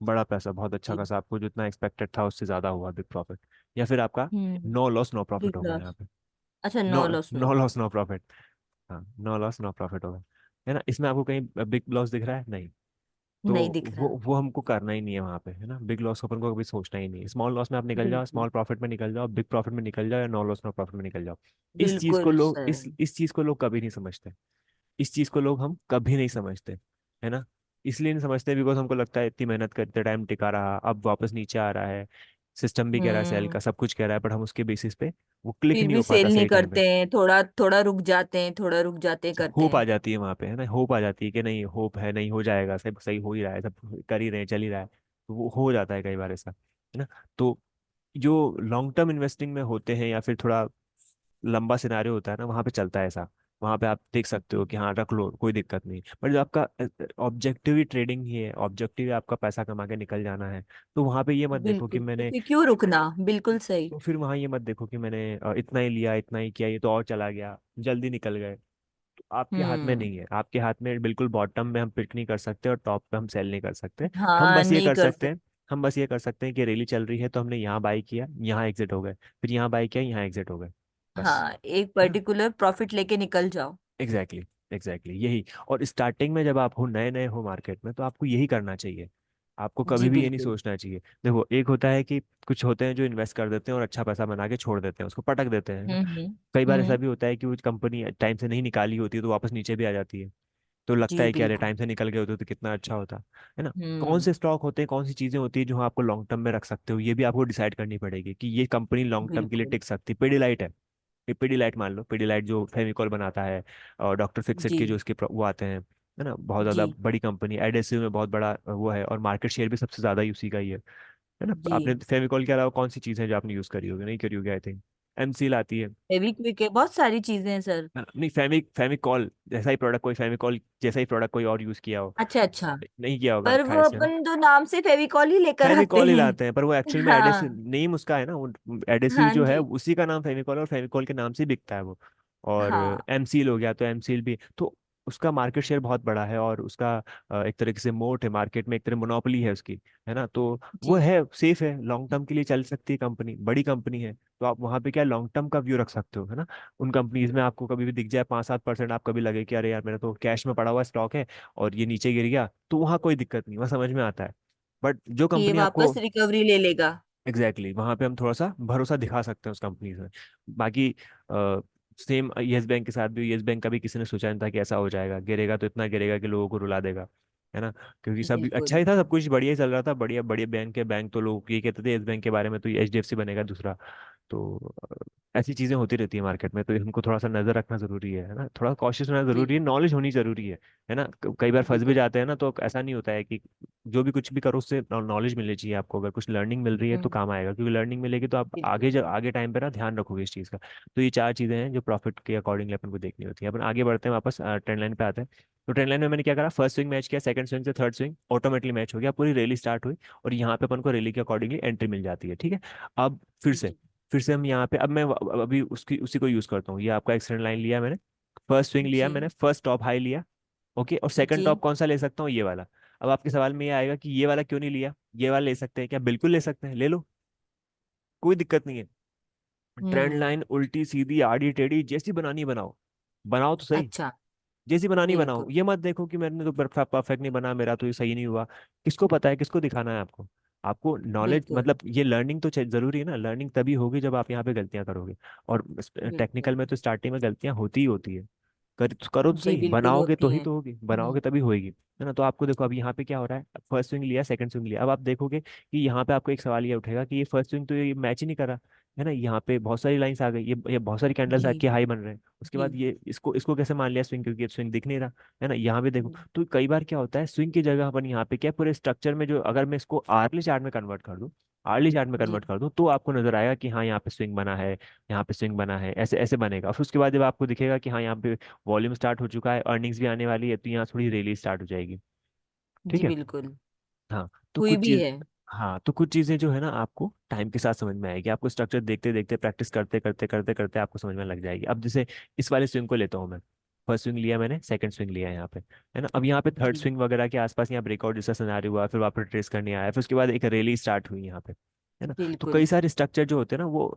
बड़ा पैसा, बहुत अच्छा जी। खासा, आपको जितना एक्सपेक्टेड था उससे ज्यादा हुआ, बिग प्रॉफिट। या फिर आपका hmm. No loss no profit big होगा यहाँ लॉस। पे, अच्छा, no no loss no. No loss no profit. हाँ, नो लॉस नो प्रॉफिट होगा, है ना, इसमें आपको कहीं बिग लॉस दिख रहा है नहीं, तो नहीं दिख रहा। वो हमको करना ही नहीं है वहाँ पे, है ना, बिग लॉस को अपन को कभी सोचना ही नहीं है, स्मॉल लॉस में आप निकल जाओ, बिल्कुल। स्मॉल प्रॉफिट में निकल जाओ, बिग प्रॉफिट में निकल जाओ, या नो लॉस नो प्रॉफिट में निकल जाओ। इस चीज को बिल्कुल लोग सर। इस चीज को लोग कभी नहीं समझते, इस चीज को लोग हम कभी नहीं समझते, है ना। इसलिए नहीं समझते बिकॉज हमको लगता है इतनी मेहनत करते टाइम टिका रहा, अब वापस नीचे आ रहा है, सिस्टम भी कह रहा है सेल हम्म। का, सब कुछ कह रहा है, बट हम उसके बेसिस पे वो क्लिक फिर नहीं भी हो सेल पाता नहीं सही टाइम पे। करते हैं, थोड़ा थोड़ा रुक जाते हैं, थोड़ा रुक जाते करते होप आ हैं। जाती है वहां पे, है ना, होप आ जाती है कि नहीं, होप है, नहीं हो जाएगा, सब सही हो ही रहा है, सब कर ही रहे हैं, चल ही रहा है, तो वो हो जाता है कई बार ऐसा, है ना। तो जो लॉन्ग टर्म इन्वेस्टिंग में होते हैं, या फिर थोड़ा लंबा सिनारियो होता है ना, वहाँ पे चलता है ऐसा, वहाँ पे आप देख सकते जी। हो कि हाँ रख लो कोई दिक्कत नहीं, बट जो आपका ऑब्जेक्टिव ही ट्रेडिंग ही है, ऑब्जेक्टिव आपका पैसा कमा के निकल जाना है, तो वहाँ पे ये मत देखो कि बिल्कुल, तो मैंने, फिर क्यों रुकना। बिल्कुल सही। तो फिर वहाँ ये मत देखो कि मैंने इतना ही लिया, इतना ही किया, ये तो और चला गया, जल्दी निकल गए। तो आपके हाथ में हम्म। नहीं है, आपके हाथ में बिल्कुल बॉटम में हम पिक नहीं कर सकते और टॉप पे हम सेल नहीं कर सकते। हम हाँ, बस ये नहीं कर कर सकते सकते। हैं, हम बस ये कर सकते हैं कि रैली चल रही है तो हमने यहाँ बाई किया, यहाँ एग्जिट हो गए, फिर यहाँ बाई किया, यहाँ एग्जिट हो गए, बस, हाँ, एक है ना। पर्टिकुलर प्रॉफिट लेके निकल जाओ। एग्जैक्टली, यही। और स्टार्टिंग में जब आप हो, नए नए हो मार्केट में, तो आपको यही करना चाहिए, आपको कभी जी भी ये नहीं बिल्कुल। सोचना चाहिए। देखो एक होता है कि कुछ होते हैं जो इन्वेस्ट कर देते हैं और अच्छा पैसा बना के छोड़ देते हैं, उसको पटक देते हैं, है ना। हम्म। कई बार ऐसा हम्म। भी होता है कि वो कंपनी टाइम से नहीं निकाली होती है तो वापस नीचे भी आ जाती है। तो लगता जी है कि अरे बिल्कुल। टाइम से निकल गए होते तो कितना अच्छा होता, है ना। कौन हम्म। से स्टॉक होते हैं, कौन सी चीजें होती है जो आपको लॉन्ग टर्म में रख सकते हो, ये भी आपको डिसाइड करनी पड़ेगी कि ये कंपनी लॉन्ग टर्म के लिए बिल्कुल। टिक सकती है। पिडिलाइट है, ये पिडिलाइट मान लो, पिडिलाइट जो फेविकॉल बनाता है, और डॉक्टर फिक्सिट जी। के जो उसके वो आते हैं, है ना, बहुत जी। ज्यादा बड़ी कंपनी, एडेसिव में बहुत बड़ा वो है, और मार्केट शेयर भी सबसे ज्यादा उसी का ही है ना। जी। आपने फेविकॉल के अलावा कौन सी चीज़ है जो आपने यूज़ करी होगी, नहीं करी होगी आई थिंक। एमसील आती है। फेविक्विक है, बहुत सारी चीजें हैं सर। नहीं, फेविकॉल जैसा ही प्रोडक्ट, कोई फेविकॉल जैसा ही प्रोडक्ट कोई और यूज़ किया हो। अच्छा अच्छा। नहीं किया होगा पर वो खाई से, है ना। अपन जो नाम से फेविकॉल ही लेकर आते फेविकॉल ही हैं। लाते हैं, पर वो एक्चुअल में एडेसिव हाँ। नेम उसका है ना, वो एडेसिव हाँ जो है जी। उसी का नाम फेविकॉल, और फेविकॉल के नाम से बिकता है वो। और हाँ एमसील हो गया तो एमसील भी तो उसका मार्केट शेयर बहुत बड़ा है, और उसका एक तरीके से मोट है मार्केट में, एक तरह मोनोपोली है उसकी, है ना। तो वो जी। है, सेफ है, लॉन्ग टर्म के लिए चल सकती है कंपनी, बड़ी कंपनी है। तो आप वहाँ पे क्या लॉन्ग टर्म का व्यू रख सकते हो, है ना। उन कंपनीज में आपको कभी भी दिख जाए 5-7%, आप कभी लगे कि अरे यार मेरा तो कैश में पड़ा हुआ स्टॉक है और ये नीचे गिर गया, तो वहाँ कोई दिक्कत नहीं, वहाँ समझ में आता है। बट जो कि ये कंपनी आपको, वापस रिकवरी ले लेगा। एग्जैक्टली वहां पे हम थोड़ा सा भरोसा दिखा सकते हैं उस कंपनी से। बाकी सेम येस बैंक के साथ भी, येस बैंक का भी किसी ने सोचा नहीं था कि ऐसा हो जाएगा, गिरेगा तो इतना गिरेगा कि लोगों को रुला देगा, है ना। क्योंकि सब अच्छा बिल्कुल। ही था, सब कुछ बढ़िया ही चल रहा था, बढ़िया बढ़िया बैंक है, बैंक तो लोग ये कहते थे येस बैंक के बारे में तो ये एचडीएफसी बनेगा दूसरा। तो ऐसी चीजें होती रहती है मार्केट में, तो हमको थोड़ा सा नजर रखना जरूरी है ना, थोड़ा कॉशियस होना जी जरूरी है, नॉलेज होनी जरूरी है ना। कई बार फंस भी बिल्कुल। जाते हैं ना, तो ऐसा नहीं होता है कि जो भी कुछ भी करो उससे नॉलेज मिलनी चाहिए आपको, अगर कुछ लर्निंग मिल रही है तो हम्म। काम आएगा, क्योंकि लर्निंग मिलेगी तो आप बिल्कुल। आगे जब आगे टाइम पे ना ध्यान रखोगे इस चीज़ का। तो ये चार चीज़ें हैं जो प्रॉफिट के अकॉर्डिंगली अपन को देखनी होती है। अपन आगे बढ़ते हैं, वापस ट्रेंड लाइन पे आते हैं। तो ट्रेंड लाइन में मैंने क्या करा, फर्स्ट स्विंग मैच किया, सेकंड स्विंग से थर्ड स्विंग ऑटोमेटिकली मैच हो गया, पूरी रैली स्टार्ट हुई, और यहाँ पे अपन को रैली के अकॉर्डिंगली एंट्री मिल जाती है, ठीक है। अब जी। फिर से हम यहाँ पे, अब मैं अभी उसकी उसी को यूज करता हूँ, ये आपका एक्सटेंड लाइन लिया मैंने, फर्स्ट स्विंग लिया जी। मैंने, फर्स्ट टॉप हाई लिया, ओके, और सेकंड जी। टॉप कौन सा ले सकता हूँ, ये वाला। अब आपके सवाल में ये आएगा कि ये वाला क्यों नहीं लिया, ये वाला ले सकते हैं क्या, बिल्कुल ले सकते हैं, ले लो, कोई दिक्कत नहीं है। ट्रेंड हम्म। लाइन उल्टी सीधी आड़ी टेढ़ी जैसी बनानी है बनाओ, बनाओ तो सही, अच्छा। जैसी बनानी बनाओ, बिल्कुल। ये मत देखो कि मैंने तो परफेक्ट नहीं बना, मेरा तो ये सही नहीं हुआ। किसको पता है, किसको दिखाना है आपको, आपको नॉलेज, बिल्कुल। मतलब ये लर्निंग तो जरूरी है ना, लर्निंग तभी होगी जब आप यहाँ पे गलतियां करोगे। और बिल्कुल। टेक्निकल में तो स्टार्टिंग में गलतियां होती ही होती है, करो तो जी सही, बिल्कुल बनाओगे तो होती ही हैं। तो होगी, हम्म। बनाओगे तभी होएगी, है ना। तो आपको देखो अब यहाँ पे क्या हो रहा है, फर्स्ट स्विंग लिया, सेकंड स्विंग लिया, अब आप देखोगे कि यहाँ पे आपको एक सवाल ये उठेगा कि ये फर्स्ट स्विंग तो ये मैच ही नहीं करा, है ना। यहाँ पे बहुत सारी लाइंस आ गई, ये बहुत सारी कैंडल्स जी। आके हाई बन रहे हैं, उसके जी। बाद ये इसको इसको कैसे मान लिया स्विंग, क्योंकि स्विंग दिख नहीं रहा, है ना। यहाँ पे देखो, तो कई बार क्या होता है, स्विंग की जगह अपन यहाँ पे क्या पूरे स्ट्रक्चर में, जो अगर मैं इसको आर्ली चार्ट में कन्वर्ट कर दूं, आर्ली चार्ट में जी। कन्वर्ट कर दूं, तो आपको नजर आएगा कि हाँ यहाँ पे स्विंग बना है, यहाँ पे स्विंग बना है, ऐसे ऐसे बनेगा। फिर उसके बाद जब आपको दिखेगा कि हाँ यहाँ पे वॉल्यूम स्टार्ट हो चुका है, अर्निंग्स भी आने वाली है, तो यहाँ थोड़ी रैली स्टार्ट हो जाएगी, ठीक जी है। बिल्कुल। हाँ तो हुई कुछ भी चीज, है। हाँ तो कुछ चीजें जो है ना आपको टाइम के साथ समझ में आएगी, आपको स्ट्रक्चर देखते देखते प्रैक्टिस करते करते करते करते आपको समझ में लग जाएगी। अब जैसे इस वाले स्विंग को लेता हूँ मैं, फर्स्ट स्विंग लिया मैंने, सेकंड स्विंग लिया यहाँ पे, है ना। अब यहाँ पे थर्ड जी स्विंग वगैरह के आसपास यहाँ ब्रेकआउट जैसा सिनेरियो हुआ, फिर वापस ट्रेस करने आया, फिर उसके बाद एक रैली स्टार्ट हुई यहाँ पे, है ना। तो कई बिल्कुल। सारे स्ट्रक्चर जो होते हैं ना वो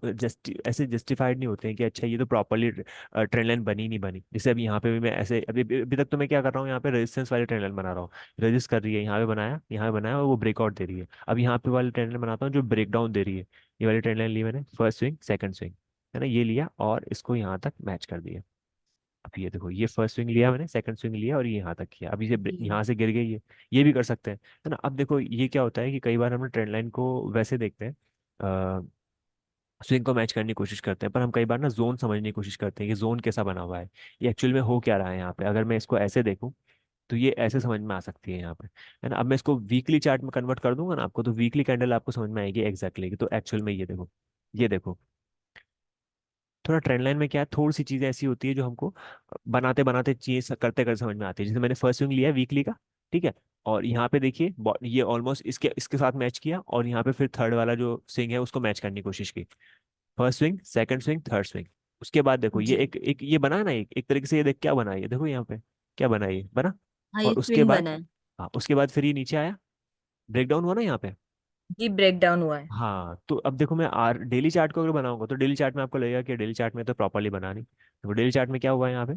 ऐसे जस्टिफाइड नहीं होते हैं कि अच्छा ये तो प्रॉपरली ट्रेंड लाइन बनी नहीं बनी। जैसे अभी यहाँ पे भी मैं ऐसे अभी अभी अभी तक तो मैं क्या कर रहा हूँ, यहाँ पे रेजिस्टेंस वाली ट्रेंड लाइन बना रहा हूँ, रजिस्ट कर रही है, यहाँ पे बनाया और वो ब्रेकआउट दे रही है। अब यहाँ पे वाली ट्रेंड लाइन बनाता हूँ जो ब्रेक डाउन दे रही है, ये वाली ट्रेंड लाइन ली मैंने, फर्स्ट स्विंग सेकंड स्विंग, है ना, ये लिया और इसको यहाँ तक मैच कर दिया। अब ये देखो, ये फर्स्ट स्विंग लिया मैंने, सेकंड स्विंग लिया और ये यहाँ तक किया, अब जी। यहाँ से गिर गई ये भी कर सकते हैं, है ना। अब देखो ये क्या होता है कि कई बार हम ट्रेंड लाइन को वैसे देखते हैं, स्विंग को मैच करने की कोशिश करते हैं, पर हम कई बार ना जोन समझने की कोशिश करते हैं कि जोन कैसा बना हुआ है, ये एक्चुअल में हो क्या रहा है यहाँ पे। अगर मैं इसको ऐसे देखूँ तो ये ऐसे समझ में आ सकती है यहाँ पे, है ना। अब मैं इसको वीकली चार्ट में कन्वर्ट कर दूंगा ना आपको, तो वीकली कैंडल आपको समझ में आएगी एग्जैक्टली, तो एक्चुअल में ये देखो, थोड़ा ट्रेंड लाइन में क्या है, थोड़ी सी चीजें ऐसी होती है जो हमको बनाते बनाते चीज करते करते समझ में आती है। जैसे मैंने फर्स्ट स्विंग लिया वीकली का, ठीक है, और यहाँ पे देखिए ये ऑलमोस्ट इसके इसके साथ मैच किया, और यहाँ पे फिर थर्ड वाला जो स्विंग है उसको मैच करने की कोशिश की, first swing second swing third swing. उसके बाद देखो ये जी। एक ये बना है ना, एक तरीके से ये देख क्या बना है, ये देखो यहाँ पे क्या बना है, ये बना। हाँ और ये उसके स्विंग बाद, बना है। हाँ उसके बाद फिर ये नीचे आया, ब्रेक डाउन हुआ ना यहाँ पे। जी ब्रेक डाउन हुआ है। हाँ तो अब देखो मैं डेली चार्ट को अगर बनाऊंगा तो डेली चार्ट में आपको लगेगा कि डेली चार्ट में तो प्रॉपरली बना नहीं, तो डेली चार्ट में क्या हुआ है यहाँ पे,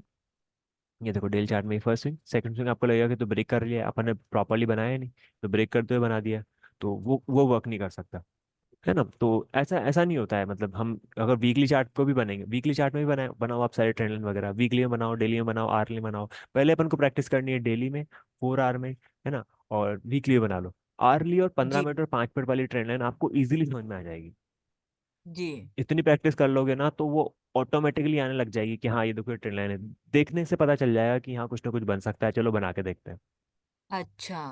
ये देखो डेल चार्ट में फर्स्ट स्विंग सेकंड स्विंग, आपको लगेगा कि तो ब्रेक कर लिया, अपन ने प्रॉपरली बनाया नहीं, तो ब्रेक करते हुए बना दिया, तो वो वर्क नहीं कर सकता, है ना। तो ऐसा ऐसा नहीं होता है, मतलब हम अगर वीकली चार्ट को भी बनेंगे, वीकली चार्ट में भी बनाओ आप सारे ट्रेंड लाइन वगैरह, वीकली में बनाओ, डेली में बनाओ, आरली में बनाओ। पहले अपन को प्रैक्टिस करनी है डेली में 4 आवर में, है ना, और वीकली में बना लो। आरली और 15 मिनट जी और 5 मिनट वाली ट्रेंड लाइन आपको इजीली समझ में आ जाएगी। जी। इतनी प्रैक्टिस कर लोगे ना तो वो ऑटोमेटिकली आने लग जाएगी कि हाँ ये देखो ये ट्रेंड लाइन है। देखने से पता चल जाएगा कि हाँ कुछ ना कुछ बन सकता है, चलो बना के देखते हैं। अच्छा।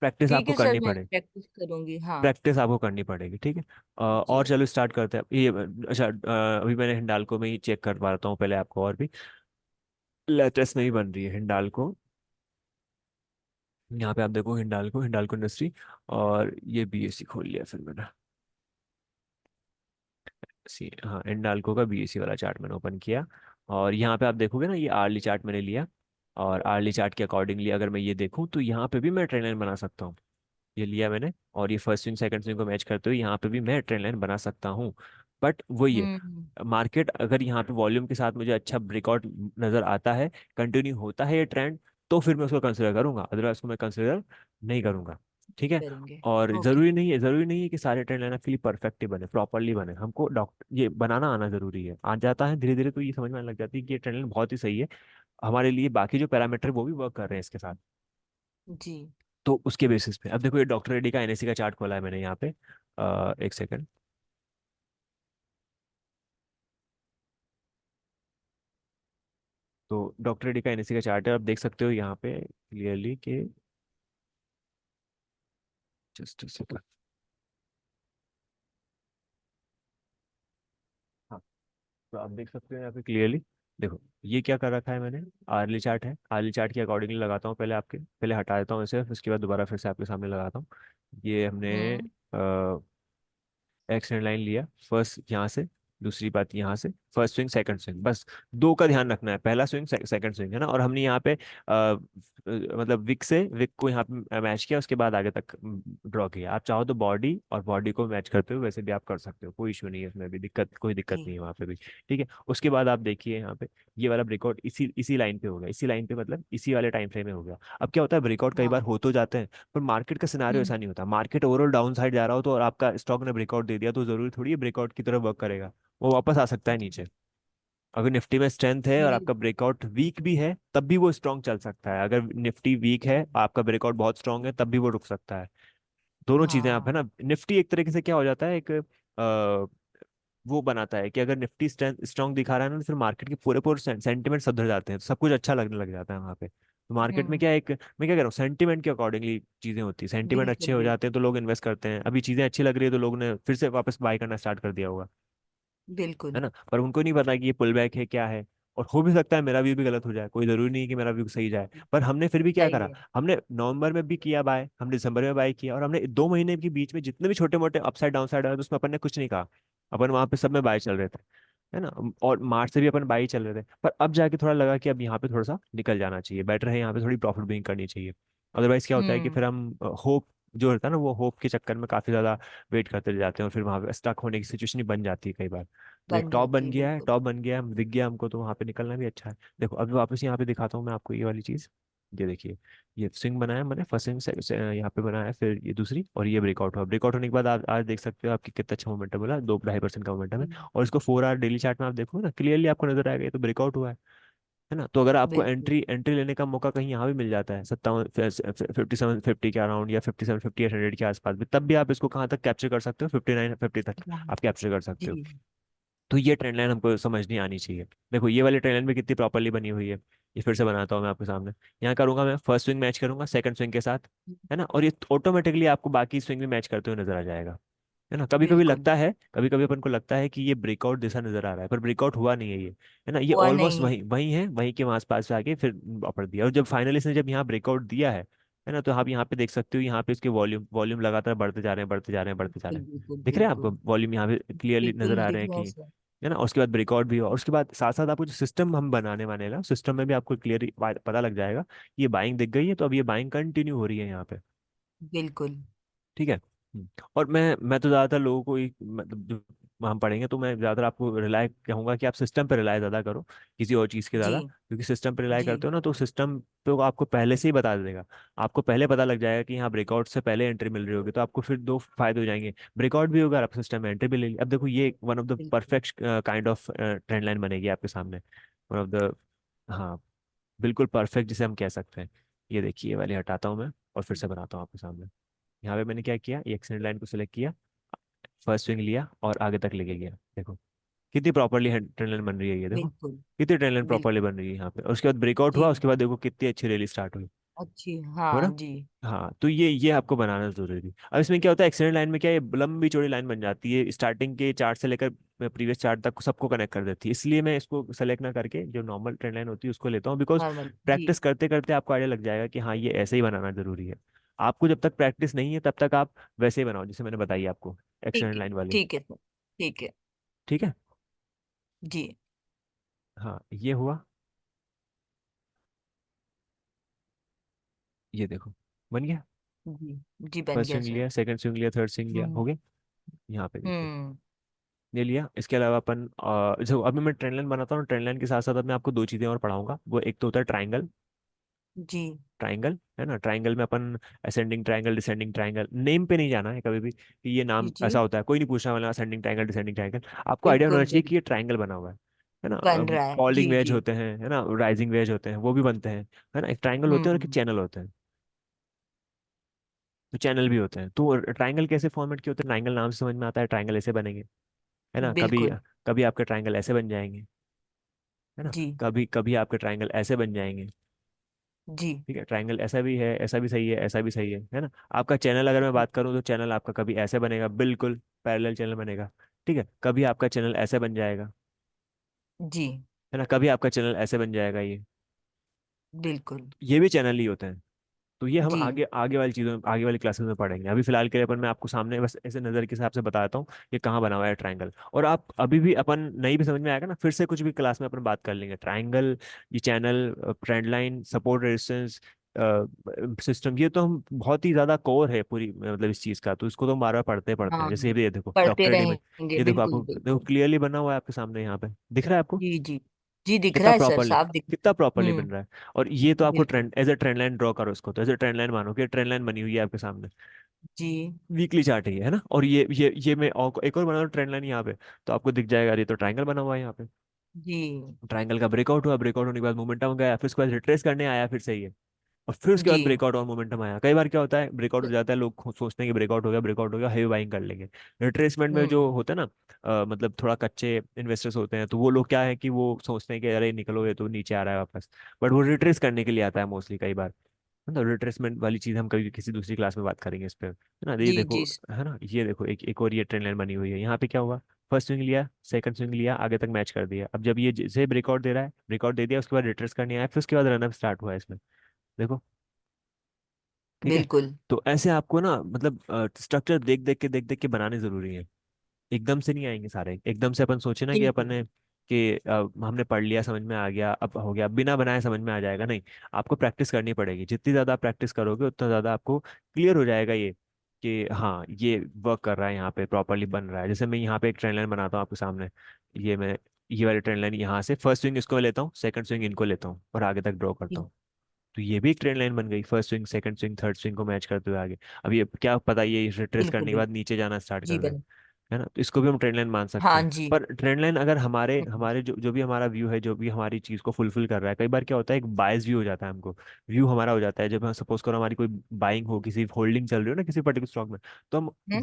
प्रैक्टिस ठीक आपको है सर, करनी मैं पड़ेगी। प्रैक्टिस करूंगी, हाँ। प्रैक्टिस आपको करनी पड़ेगी, ठीक है। जी। और चलो स्टार्ट करते हैं ये। अच्छा, अभी मैंने हिंडाल्को में ही चेक कर पा रहा हूँ पहले आपको, और भी लेटेस्ट में ही बन रही है हिंडाल्को। यहाँ पे आप देखो हिंडाल्को, हिंडाल्को इंडस्ट्री, और ये बीएससी खोल लिया फिर मैंने। हाँ, हिंडाल्को का बीएससी वाला चार्ट मैंने ओपन किया, और यहाँ पे आप देखोगे ना ये आर्ली चार्ट मैंने लिया, और आर्ली चार्ट के अकॉर्डिंगली अगर मैं ये देखूँ तो यहाँ पे भी मैं ट्रेंड लाइन बना सकता हूँ। ये लिया मैंने, और ये फर्स्ट स्विंग सेकंड स्विंग को मैच करते हुए यहाँ पे भी मैं ट्रेंड लाइन बना सकता हूँ। बट वही है, हम्म। मार्केट अगर यहाँ पे वॉल्यूम के साथ मुझे अच्छा ब्रेकआउट नजर आता है, कंटिन्यू होता है ये ट्रेंड, तो फिर मैं उसको कंसिडर करूंगा, अदरवाइज उसको मैं कंसिडर नहीं करूंगा। ठीक है। करेंगे। और ओके। जरूरी नहीं है कि सारे ट्रेंड लाइन आपके लिए परफेक्ट ही बने, प्रॉपरली बने। हमको डॉक्टर ये बनाना आना जरूरी है, आ जाता है धीरे धीरे तो ये समझ में आने लग जाती है कि ये ट्रेंड लाइन बहुत ही सही है हमारे लिए, बाकी जो पैरामीटर वो भी वर्क कर रहे हैं इसके साथ। जी। तो उसके बेसिस पे अब देखो ये डॉक्टर रेड्डी का एनएससी का चार्ट खोला है मैंने यहाँ पे। एक सेकंड। तो डॉक्टर रेड्डी का एनएससी का चार्ट है, आप देख सकते हो यहाँ पे क्लियरली कि, जस्ट सेकंड। हाँ, तो आप देख सकते हो यहाँ पे क्लियरली। देखो ये क्या कर रखा है मैंने, आर्ली चार्ट है, आर्ली चार्ट के अकॉर्डिंगली लगाता हूँ पहले, आपके पहले हटा देता हूँ इसे, उसके बाद दोबारा फिर से आपके सामने लगाता हूँ। ये हमने हम्म। एक्सटेंड लाइन लिया फर्स्ट यहाँ से, दूसरी बात यहाँ से, फर्स्ट स्विंग सेकंड स्विंग, बस दो का ध्यान रखना है, पहला स्विंग सेकंड स्विंग, है ना। और हमने यहाँ पे मतलब विक से विक को यहाँ पे मैच किया, उसके बाद आगे तक ड्रॉ किया। आप चाहो तो बॉडी और बॉडी को मैच करते हुए वैसे भी आप कर सकते हो, कोई इशू नहीं है इसमें भी, दिक्कत कोई दिक्कत जी। नहीं है वहाँ पे भी। ठीक है। उसके बाद आप देखिए यहाँ पे ये वाला ब्रेकआउट इसी इसी लाइन पे हो गया, इसी लाइन पे मतलब इसी वाले टाइम फ्रेम में हो गया। अब क्या होता है, ब्रेकआउट कई बार हाँ। हो तो जाते हैं, पर मार्केट का सिनारियो ऐसा हम्म। नहीं होता। मार्केट ओवरऑल डाउन साइड जा रहा हो तो और आपका स्टॉक ने ब्रेकआउट दे दिया तो जरूरी थोड़ी है ब्रेकआउट की तरफ वर्क करेगा, वो वापस आ सकता है नीचे। अगर निफ्टी में स्ट्रेंथ है और ये। आपका ब्रेकआउट वीक भी है तब भी वो स्ट्रॉन्ग चल सकता है, अगर निफ्टी वीक है आपका ब्रेकआउट बहुत स्ट्रॉन्ग है तब भी वो रुक सकता है। दोनों चीजें आप, है हाँ। ना। निफ्टी एक तरीके से क्या हो जाता है, एक वो बनाता है कि अगर निफ्टी स्ट्रॉन्ग दिखा रहा है ना तो फिर मार्केट के पूरे पूरे सेंटिमेंट सुधर जाते हैं, तो सब कुछ अच्छा लगने लग जाता है वहाँ पे। तो मार्केट में हम्म। क्या एक, मैं क्या कह रहा हूँ, सेंटिमेंट के अकॉर्डिंगली चीजें होती है, सेंटिमेंट बिल्कुल अच्छे हो जाते हैं बिल्कुल। तो लोग इन्वेस्ट करते हैं, अभी चीजें अच्छी लग रही है तो लोग ने फिर से वापस बाय करना स्टार्ट कर दिया होगा, है बिल्कुल। ना। पर उनको नहीं पता कि ये पुल बैक है क्या है, और हो भी सकता है मेरा व्यू भी गलत हो जाए, कोई जरूरी नहीं है कि मेरा व्यू सही जाए। पर हमने फिर भी क्या सही करा, है। हमने नवंबर में भी किया बाय, हमने दिसंबर में बाय किया, और हमने 2 महीने के बीच में जितने भी छोटे मोटे अपसाइड डाउन साइड आए तो उसमें अपन ने कुछ नहीं कहा, अपन वहां पे सब में बाय चल रहे थे, है ना। और मार्च से भी अपन बाई चल रहे थे, पर अब जाके थोड़ा लगा कि अब यहाँ पे थोड़ा सा निकल जाना चाहिए, बेटर है यहाँ पे थोड़ी प्रॉफिट बुकिंग करनी चाहिए। अदरवाइज क्या होता है कि हम्म। फिर हम होप जो होता है ना, वो होप के चक्कर में काफी ज्यादा वेट करते रह जाते हैं, और फिर वहां पे स्टक होने की सिचुएशन बन जाती है कई बार। तो एक बन टॉप जाती बन है, गया है, बिल्कुल। टॉप बन गया है, दिख गया हमको, तो वहां पे निकलना भी अच्छा है। देखो अभी वापस यहाँ पे दिखाता हूँ मैं आपको ये वाली चीज। ये देखिए, ये स्विंग बनाया मैंने, फर्स्ट स्विंग से यहाँ पे बनाया, फिर ये दूसरी, और ये ब्रेकआउट हुआ, ब्रेकआउट होने के बाद आप आज देख सकते हो आपकी कितना अच्छा मोमेंटम बोला, 2-2.5% का मोमेंटम है। हम्म। और इसको 4 आवर डेली चार्ट में आप देखो ना, क्लियरली आपको नजर आएगा ये तो ब्रेकआउट हुआ है ना। तो अगर आपको बिल्कुल। एंट्री एंट्री लेने का मौका कहीं यहाँ भी मिल जाता है 5750 के अराउंड, या 5750-5800 के आसपास भी, तब भी आप इसको कहाँ तक कैप्चर कर सकते हो, 5950 तक हाँ। आप कैप्चर कर सकते हो। जी। तो ये ट्रेंड लाइन हमको समझनी आनी चाहिए। देखो ये वाली ट्रेंड लाइन भी कितनी प्रॉपरली बनी हुई है, ये फिर से बनाता हूँ मैं आपके सामने। यहाँ करूंगा मैं फर्स्ट स्विंग मैच करूंगा सेकंड स्विंग के साथ, है ना, और ये ऑटोमेटिकली आपको बाकी स्विंग भी मैच करते हुए नजर आ जाएगा, है ना। कभी कभी बिल्कुल। लगता है, कभी कभी अपन को लगता है कि ये ब्रेकआउट जैसा नजर आ रहा है, पर ब्रेकआउट हुआ नहीं है ये, है ना। ये हुआ ऑलमोस्ट नहीं है। वही वही है, वहीं के आसपास से आके फिर वापस दिया, और जब फाइनली इसने जब यहाँ ब्रेकआउट दिया है ना, तो आप यहाँ पे देख सकते हो, यहाँ पे इसके वॉल्यूम वॉल्यूम लगातार बढ़ते जा रहे हैं, बढ़ते जा रहे हैं, बढ़ते जा रहे बिल्कुल हैं। बिल्कुल दिख रहे हैं आपको बिल्कुल। वॉल्यूम यहाँ पे क्लियरली नजर बिल्कुल आ रहे दिख हैं रहा है कि, सर। है ना। और उसके बाद ब्रेकआउट भी हुआ, और उसके बाद साथ साथ आपको जो सिस्टम हम बनाने वाले ना, सिस्टम में भी आपको क्लियर पता लग जाएगा कि ये बाइंग दिख गई है, तो अब ये बाइंग कंटिन्यू हो रही है यहाँ पे। बिल्कुल। ठीक है। और मैं तो ज्यादातर लोगों को मतलब जो हम पढ़ेंगे, तो मैं ज़्यादा आपको रिलाय कहूँगा कि आप सिस्टम पे रिलाय ज़्यादा करो किसी और चीज़ के जी ज़्यादा, क्योंकि सिस्टम पे रिलाय जी करते हो ना तो सिस्टम तो आपको पहले से ही बता देगा। आपको पहले पता लग जाएगा कि यहाँ ब्रेकआउट से पहले एंट्री मिल रही होगी, तो आपको फिर दो फायदे हो जाएंगे, ब्रेकआउट भी होगा और आप सिस्टम में एंट्री भी ले ली। अब देखो ये वन ऑफ द बिल्कुल perfect kind of trend line बनेगी आपके सामने, वन ऑफ द, हाँ बिल्कुल परफेक्ट जिसे हम कह सकते हैं। ये देखिए, ये वाली हटाता हूँ मैं और फिर से बनाता हूँ आपके सामने। यहाँ पे मैंने क्या किया, ये एक्सटेंड लाइन को सिलेक्ट किया, फर्स्ट स्विंग लिया और आगे तक लेके गया। देखो कितनी प्रॉपरली ट्रेन लाइन बन रही है, ये देखो बिल्कुल कितनी ट्रेन लाइन प्रॉपरली बिल्कुल। बन रही है यहाँ पे, और उसके बाद ब्रेकआउट हुआ, जी उसके बाद देखो कितनी अच्छी रैली स्टार्ट हुई। अच्छी, हो हाँ ना। जी। हाँ, तो ये आपको बनाना जरूरी है। अब इसमें क्या होता है, एक्सटेंडेड लाइन में क्या है, ये लंबी चौड़ी लाइन बन जाती है, स्टार्टिंग के चार्ट से लेकर प्रीवियस चार्ट तक सबको कनेक्ट कर देती है, इसलिए मैं इसको सेलेक्ट ना करके जो नॉर्मल ट्रेंड लाइन होती है उसको लेता हूँ, बिकॉज नॉर्मल जी। प्रैक्टिस करते करते आपको आइडिया लग जाएगा कि हाँ ये ऐसे ही बनाना जरूरी है। आपको जब तक प्रैक्टिस नहीं है तब तक आप वैसे ही बनाओ जैसे मैंने बताई आपको, ठीक एक्सटेंडेड है लाइन वाली। ठीक है सर, ठीक है। ठीक है। जी हाँ ये हुआ, ये देखो बन गया। जी जी बन फर्स्ट गया स्विंग सर। लिया, सेकंड स्विंग लिया, थर्ड स्विंग लिया, हम्म हो गया। यहाँ पे देखिए, हम्म। ये लिया। इसके अलावा अपन जो अभी मैं ट्रेंड लाइन बनाता हूँ, ट्रेंड लाइन के साथ साथ अब मैं आपको दो चीज़ें और पढ़ाऊंगा, वो एक तो होता है ट्राइंगल। जी ट्राइंगल है ना, ट्राइंगल में अपन ascending triangle, descending triangle, name पे नहीं जाना है कभी भी कि ये जी नाम जी ऐसा होता है, कोई नहीं पूछने वाला असेंडिंग ट्राइंगल डिसेंडिंग ट्राइंगल। आपको आइडिया होना बिल्कुल चाहिए कि ये बिल्कुल। ट्राइंगल बना हुआ है ना। बन रहा है फॉलिंग जी वेज जी। होते हैं, है ना, राइजिंग वेज होते हैं, वो भी बनते हैं, है ना। एक ट्राइंगल होते हैं और एक हम्म। चैनल होते हैं, तो चैनल भी होते हैं। तो ट्राइंगल कैसे फॉर्मेट के होते हैं, ट्राइंगल नाम से समझ में आता है, ट्राइंगल ऐसे बनेंगे, है ना। कभी बिल्कुल कभी आपके ट्राइंगल ऐसे बन जाएंगे, है ना, जी कभी कभी आपके ट्राइंगल ऐसे बन जाएंगे। जी ठीक है, ट्राइंगल ऐसा भी है, ऐसा भी सही है, ऐसा भी सही है ना। आपका चैनल अगर मैं बात करूं तो चैनल आपका कभी ऐसे बनेगा, बिल्कुल पैरेलल चैनल बनेगा। ठीक है, कभी आपका चैनल ऐसे बन जाएगा, जी है ना, कभी आपका चैनल ऐसे बन जाएगा। बिल्कुल ये भी चैनल ही होते हैं। तो ये हम जी। आगे आगे वाली चीज़ों में, आगे वाली क्लासेस में पढ़ेंगे। अभी फिलहाल के लिए अपन मैं आपको सामने बस ऐसे नज़र के हिसाब से बताता हूँ ये कहाँ बना हुआ है ट्राइंगल। और आप अभी भी अपन नहीं भी समझ में आएगा ना, फिर से कुछ भी क्लास में अपन बात कर लेंगे, ट्राइंगल, ये channel, trend line, support resistance system, ये तो हम बहुत ही ज्यादा कोर है पूरी मतलब इस चीज का, तो इसको तो हम बार बार पढ़ते पढ़ते हैं। हाँ जैसे ये देखो पढ़ते डॉक्टर इमेज, रहेंगे ये देखो बिल्कुल आपको देखो बिल्कुल। क्लियरली बना हुआ है आपके सामने, यहाँ पे दिख रहा है आपको जी जी जी दिख कितना रहा है सर, प्रॉपरली, साफ दिख कितना रहा है। प्रॉपरली बन रहा है। और ये तो आपको बिल्कुल trend as a trend line draw करो इसको, तो एज ए ट्रेंड लाइन मानो कि ट्रेंड लाइन बनी हुई है आपके सामने, जी वीकली चार्ट है ना। और ये मैं एक और बना ट्रेंड लाइन यहाँ पे, तो आपको दिख जाएगा ये तो ट्रायंगल बना हुआ है यहाँ पे। जी ट्रायंगल का ब्रेकआउट हुआ, ब्रेकआउट होने के बाद मोमेंटम गया, फिर उसके बाद रिट्रेस करने आया फिर सही है, और फिर उसके जी बाद ब्रेकआउट और मोमेंटम आया। कई बार क्या होता है, ब्रेकआउट हो जाता है, लोग सोचते हैं कि ब्रेकआउट हो गया, ब्रेकआउट हो गया, हेवी बाइंग कर लेंगे। रिट्रेसमेंट में जो हम्म। होता है ना, मतलब थोड़ा कच्चे इन्वेस्टर्स होते हैं, तो वो लोग क्या है कि वो सोचते हैं कि अरे निकलो ये तो नीचे आ रहा है वापस, बट वो रिट्रेस करने के लिए आता है मोस्टली कई बार। है ना, रिट्रेसमेंट वाली चीज हम कभी किसी दूसरी क्लास में बात करेंगे इस पे, है ना। ये जी देखो, जी है ना, ये देखो एक और ये ट्रेंड लाइन बनी हुई है। यहाँ पे क्या हुआ, फर्स्ट स्विंग लिया, सेकंड स्विंग लिया, आगे तक मैच कर दिया। अब जब ये जैसे ब्रेकआउट दे रहा है, ब्रेकआउट दे दिया, उसके बाद रिट्रेस करने आया, फिर उसके बाद रनअप स्टार्ट हुआ है इसमें, देखो। ठीक है, बिल्कुल तो ऐसे आपको ना मतलब स्ट्रक्चर देख देख के बनाने जरूरी है। एकदम से नहीं आएंगे सारे, एकदम से अपन सोचे ना कि अपन बिल्कुल ने कि हमने पढ़ लिया, समझ में आ गया, अब हो गया, बिना बनाए समझ में आ जाएगा, नहीं। आपको प्रैक्टिस करनी पड़ेगी, जितनी ज़्यादा आप प्रैक्टिस करोगे उतना ज़्यादा आपको क्लियर हो जाएगा ये कि हाँ ये वर्क कर रहा है, यहाँ पे प्रॉपरली बन रहा है। जैसे मैं यहाँ पे एक ट्रेंड लाइन बनाता हूँ आपके सामने, ये मैं ये वाली ट्रेंड लाइन यहाँ से फर्स्ट स्विंग इसको लेता हूँ, सेकंड स्विंग इनको लेता हूँ और आगे तक ड्रॉ करता जी, हूँ। तो ये भी एक ट्रेंड लाइन बन गई, first swing, second swing, third swing को मैच करते हुए आगे। अब ये क्या पता ये रिट्रेस बिल्कुल करने के बाद बिल्कुल नीचे जाना स्टार्ट जी कर दे, बन। है ना, तो इसको भी हम ट्रेंड लाइन मान सकते हाँ हैं। जी। पर ट्रेंड लाइन अगर हमारे हम्म हमारे जो भी हमारा व्यू है, जो भी हमारी चीज को फुलफिल कर रहा है, कई बार क्या होता है एक बायस व्यू हो जाता है हमको, व्यू हमारा हो जाता है जब हम सपोज करो हमारी कोई बाइंग हो, किसी होल्डिंग चल रही हो ना किसी पर्टिकुलर स्टॉक में, तो हम हम्म।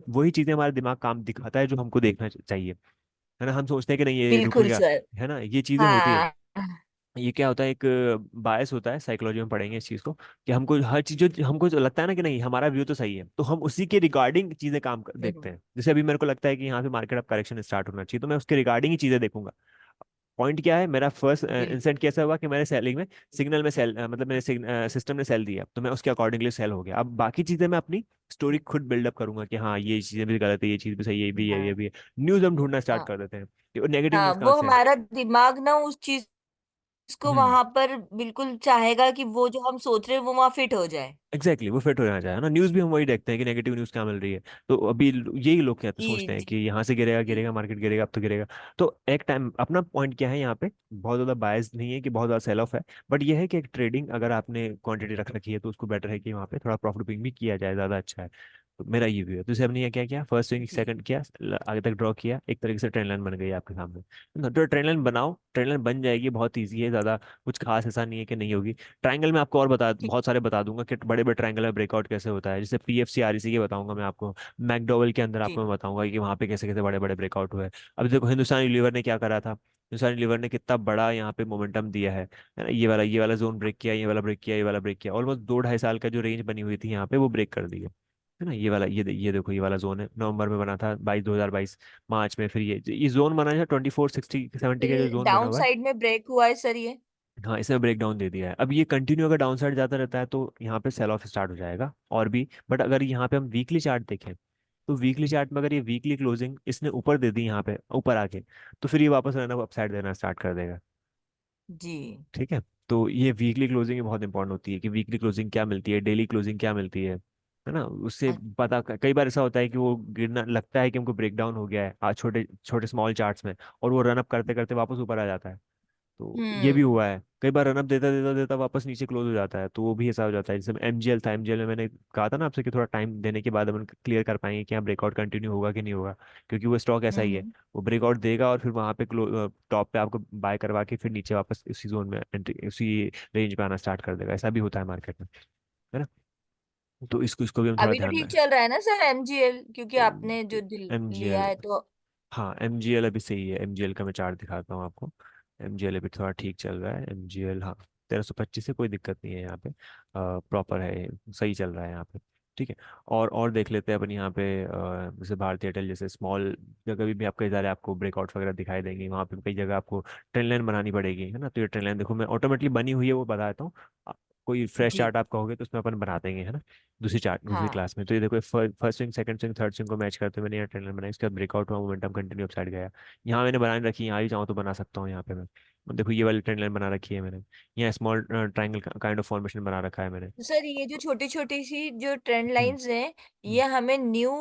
वही चीजें हमारे दिमाग काम दिखाता है जो हमको देखना चाहिए, है ना। हम सोचते हैं कि नहीं ये बिल्कुल रुकेगा, सर। है ना, ये चीजें होती है। हाँ। ये क्या होता है, एक बायस होता है, साइकोलॉजी में पढ़ेंगे इस चीज को, कि हमको हर चीज जो हमको जो लगता है ना कि नहीं हमारा व्यू तो सही है, तो हम उसी के रिगार्डिंग चीजें देखते हम्म, हैं। जैसे अभी मेरे को लगता है कि यहाँ पे मार्केट अब करेक्शन स्टार्ट होना चाहिए, तो मैं उसके रिगार्डिंग ही चीजें देखूंगा। पॉइंट क्या है, मेरा फर्स्ट बिल्कुल इंसेंट कैसा हुआ कि मेरे सेलिंग में सिग्नल में सेल मतलब मेरे सिस्टम ने सेल दिया, तो मैं उसके अकॉर्डिंगली सेल हो गया। अब बाकी चीजें मैं अपनी स्टोरी खुद बिल्डअप करूंगा कि हाँ ये चीजें भी गलत है, ये चीज भी सही है, ये भी है, ये हाँ भी है। न्यूज हम ढूंढना स्टार्ट हाँ कर देते हैं, नेगेटिव हाँ न्यूज कहाँ वो से है। हमारा दिमाग ना उस चीज उसको हम्म। वहां पर बिल्कुल चाहेगा कि वो जो हम सोच रहे हैं वो वहां फिट हो जाए। एग्जैक्टली वो फिट हो जाना चाहिए ना। न्यूज़ भी हम वही देखते हैं कि नेगेटिव न्यूज़ क्या मिल रही है। तो अभी यही लोग कहते जी सोचते हैं जी कि यहाँ से गिरेगा जी गिरेगा, मार्केट गिरेगा, अब तो गिरेगा। तो एक टाइम अपना पॉइंट क्या है यहाँ पे, बहुत ज़्यादा बायस नहीं है कि बहुत ज़्यादा सेल ऑफ है, बट ये है कि एक ट्रेडिंग अगर आपने क्वांटिटी रख रखी है तो उसको बेटर है कि वहाँ पे थोड़ा प्रॉफिट बुकिंग भी किया जाए, ज़्यादा अच्छा है। तो मेरा ये व्यू है। तो इसे हमने ये क्या किया, फर्स्ट स्विंग जी सेकंड किया, आगे तक ड्रॉ किया, एक तरीके से ट्रेंड लाइन बन गई आपके सामने, है ना? तो ट्रेंड लाइन बनाओ, ट्रेंड लाइन बन जाएगी, बहुत ईजी है, ज़्यादा कुछ खास ऐसा नहीं है कि नहीं होगी। ट्रायंगल में आपको और ठीक। बहुत सारे बता दूंगा कि बड़े बड़े ट्रायंगल में ब्रेकआउट कैसे होता है, जैसे पीएफसी आरईसी के बताऊंगा मैं आपको, मैकडोवेल के अंदर आपको जी मैं बताऊंगा कि वहाँ पे कैसे कैसे बड़े बड़े ब्रेकआउट हुए। अभी देखो हिंदुस्तान यूनिलीवर ने क्या करा था, हिंदुस्तान यूनिलीवर ने कितना बड़ा यहाँ पे मोमेंटम दिया है ना? ये वाला जोन ब्रेक किया, ये वाला ब्रेक किया, ये वाला ब्रेक किया, ऑलमोस्ट 2 ढाई साल का जो रेंज बनी हुई थी यहाँ पे वो ब्रेक कर दी है ना? ये वाला ये देखो, ये वाला जोन है, नवंबर में बना था 2022 मार्च में, फिर ये जोन बना है 2460 70 का जो जोन बना डाउन हुआ है। साइड में ब्रेक हुआ है सर ये? हाँ, इसमें ब्रेक डाउन दे दिया है। अब ये कंटिन्यू अगर डाउन साइड जाता रहता है तो यहाँ पे सेल ऑफ स्टार्ट हो जाएगा और भी। बट अगर यहाँ पे हम वीकली चार्ट देखें, तो वीकली चार्ट में अगर ये वीकली क्लोजिंग इसने ऊपर दे दी यहाँ पे ऊपर आके, तो फिर ये वापस रहना अपसाइड देना स्टार्ट कर देगा। जी। ठीक है। तो ये वीकली क्लोजिंग बहुत इंपॉर्टेंट होती है कि वीकली क्लोजिंग क्या मिलती है, डेली क्लोजिंग क्या मिलती है ना? उससे पता, कई बार ऐसा होता है कि वो गिरना लगता है कि हमको ब्रेक डाउन हो गया है आज छोटे छोटे स्मॉल चार्ट्स में, और वो रन अप करते करते वापस ऊपर आ जाता है। तो ये भी हम्म हुआ है कई बार, रनअप देता देता देता वापस नीचे क्लोज हो जाता है, तो वो भी ऐसा हो जाता है। जैसे एमजीएल था, एमजीएल में मैंने कहा था ना आपसे कि थोड़ा टाइम देने के बाद अपन क्लियर कर पाएंगे कि यहाँ ब्रेकआउट कंटिन्यू होगा कि नहीं होगा, क्योंकि वो स्टॉक ऐसा ही है, हम्म। वो ब्रेकआउट देगा और फिर वहाँ पे टॉप पे आपको बाय करवा के फिर नीचे वापस उसी जोन में एंट्री, उसी रेंज पे आना स्टार्ट कर देगा। ऐसा भी होता है मार्केट में, है ना? तो इसको इसको भी हम थोड़ा अभी तो ध्यान ठीक रखें। चल रहा है ना सर एमजीएल, क्योंकि आपने जो लिया एमजीएल, है तो। हाँ एमजीएल अभी सही है। एमजीएल का मैं चार्ट दिखाता हूँ आपको। एमजीएल अभी थोड़ा ठीक चल रहा है। एमजीएल हाँ 1325 से कोई दिक्कत नहीं है यहाँ पे, प्रॉपर है, सही चल रहा है यहाँ पे। ठीक है। और देख लेते हैं अपन यहाँ पे, जैसे भारतीय एयरटेल जैसे स्मॉल जगह भी आपके इधर आपको ब्रेकआउट वगैरह दिखाई देंगे, वहाँ पे कई जगह आपको ट्रेन लाइन बनानी पड़ेगी, है ना? तो ये ट्रेन लाइन देखो मैं ऑटोमेटिकली बनी हुई है वो बता देता हूँ। कोई फ्रेश जी। चार्ट आप कहोगे तो उसमें अपन बना देंगे, है ना? दूसरी चार्ट दूसरी हाँ क्लास में। तो ये देखो first swing second swing third swing को मैच करते हुए मैंने यहाँ ट्रेन लाइन बनाई, इसके बाद ब्रेकआउट हुआ, मोमेंटम कंटिन्यू अपसाइड गया। यहाँ मैंने बनाने रखी, यहाँ भी चाहूँ तो बना सकता हूँ यहाँ पे मैं। देखो ये वाली ट्रेंड लाइन बना रखी है मैंने, यहाँ small triangle kind of formation बना रखा है मैंने। तो सर ये जो छोटी छोटी सी जो ट्रेंड हम्म। लाइंस हैं, ये हमें न्यू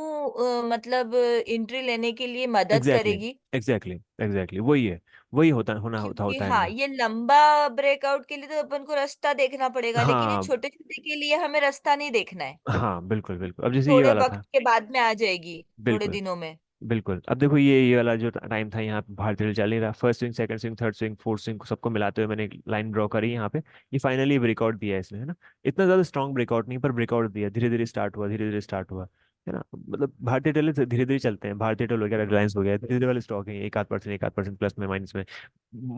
मतलब एंट्री लेने के लिए मदद एग्जैक्टली करेगी? एग्जैक्टली एग्जैक्टली वही है, वही होता होना होता क्योंकि होता है हाँ, इनका। ये लंबा ब्रेकआउट के लिए तो अपन को रास्ता देखना पड़ेगा, लेकिन ये हाँ छोटे छोटे के लिए हमें रास्ता नहीं देखना है। हाँ बिल्कुल बिल्कुल, अब जैसे ये थोड़े वाला वक्त था। के बाद में आ जाएगी, थोड़े बिल्कुल दिनों में। बिल्कुल, अब देखो ये वाला जो टाइम था यहाँ पे भारतीय रेल चल नहीं रहा, first swing second swing third swing fourth swing को सबको मिलाते हुए मैंने एक लाइन ड्रॉ करी यहाँ पे। ये फाइनली ब्रेकआउट दिया है इसने, है ना? इतना ज्यादा स्ट्रॉन्ग ब्रेकआउट नहीं पर ब्रेकआउट दिया, धीरे धीरे स्टार्ट हुआ, धीरे धीरे स्टार्ट हुआ, है ना? मतलब भारतीय रेल धीरे धीरे चलते हैं, भारतीय रेल हो गया, रिलायंस हो गया, धीरे धीरे वाले स्टॉक है, एक आध परसेंट प्लस में माइनस में।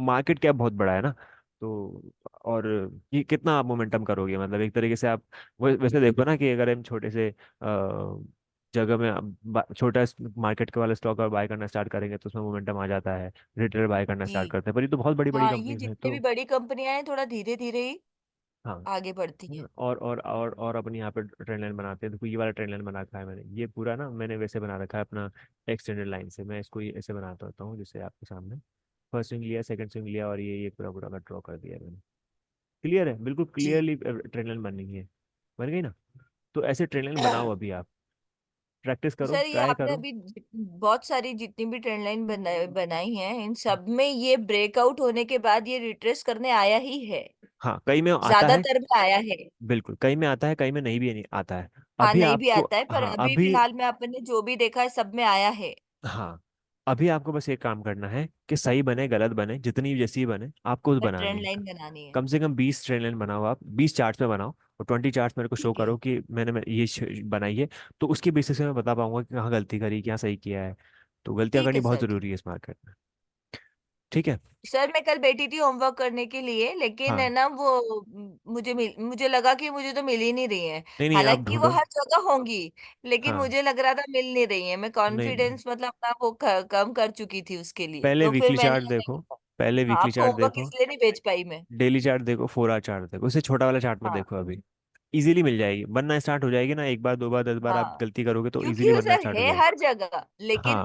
मार्केट कैप बहुत बड़ा है ना। तो और ये कितना आप मोमेंटम करोगे, मतलब एक तरीके से आप वैसे देखो ना कि अगर हम छोटे से जगह में छोटा मार्केट के वाले स्टॉक और बाय करना स्टार्ट करेंगे तो उसमें मोमेंटम आ जाता है, रिटेलर बाय करना जी। स्टार्ट करते हैं, पर ये तो बहुत बड़ी बड़ी हाँ, ये कंपनीज हैं जितने तो। भी बड़ी कंपनियां हैं थोड़ा धीरे धीरे ही हाँ। आगे बढ़ती हैं। और अपन यहाँ पे ट्रेन लाइन बनाते हैं, देखो ये वाला ट्रेन लाइन बना रखा है मैंने, ये पूरा ना मैंने वैसे बना रखा है अपना एक्सटेंडेड लाइन से, मैं इसको ऐसे बनाता होता हूँ जैसे आपके सामने फर्स्ट स्विंग लिया, सेकंड स्विंग लिया, और ये पूरा पूरा का ड्रॉ कर दिया मैंने। क्लियर है, बिल्कुल जी। क्लियरली ट्रेन लाइन बननी है, बन गई ना? तो ऐसे ट्रेन लाइन बनाओ अभी आप, प्रैक्टिस करो, सर ये ट्राई आपने करो। अभी बहुत सारी जितनी भी ट्रेंड लाइन बनाई हैं, इन सब में ये ब्रेकआउट होने के बाद ये रिट्रेस करने आया ही है। हाँ कई में आता है, ज्यादातर में आया है। बिल्कुल कई में आता है, कई में नहीं भी नहीं आता है। हाँ, अभी नहीं भी आपको, आता है, पर हाँ अभी अभी, फिलहाल में अपन ने जो भी देखा है सब में आया है। हाँ अभी आपको बस एक काम करना है कि सही बने गलत बने जितनी जैसी बने आपको उस पर बनानी ट्रेंड है। लाइन बनानी है। कम से कम 20 ट्रेन लाइन बनाओ, आप 20 चार्ट्स में बनाओ, और 20 चार्ट्स मेरे को शो ठीक है। करो कि मैं ये बनाई है। तो उसके बेसिस से मैं बता पाऊंगा कि कहाँ गलती करी, क्या सही किया है। तो गलतियाँ ठीक करनी है बहुत सर, ठीक। जरूरी है इस मार्केट में। ठीक है। सर मैं कल बैठी थी होमवर्क करने के लिए, लेकिन है हाँ ना वो मुझे लगा कि मुझे तो मिल ही नहीं रही है। नहीं नहीं, आप हालांकि वो ढूंढो। हर जगह होंगी, लेकिन हाँ मुझे लग रहा था मिल नहीं रही है। मैं नहीं नहीं, कॉन्फिडेंस मतलब अपना वो कम कर चुकी थी उसके लिए, पहले तो फिर वीकली चार्ट मैंने देखो, नहीं। पहले हाँ, वीकली आपको चार्ट होमवर्क देखो, इसलिए नहीं भेज पाई मैं। डेली चार्ट देखो, 4 आवर चार्ट देखो, उससे छोटा वाला चार्ट मत हाँ देखो अभी। इजीली मिल जाएगी, बनना स्टार्ट हो जाएगी ना, एक बार दो बार 10 बार आप हाँ, गलती करोगे तो क्योंकि इजीली वो बनना सर स्टार्ट हो है जाएगी। हर जगह, लेकिन हाँ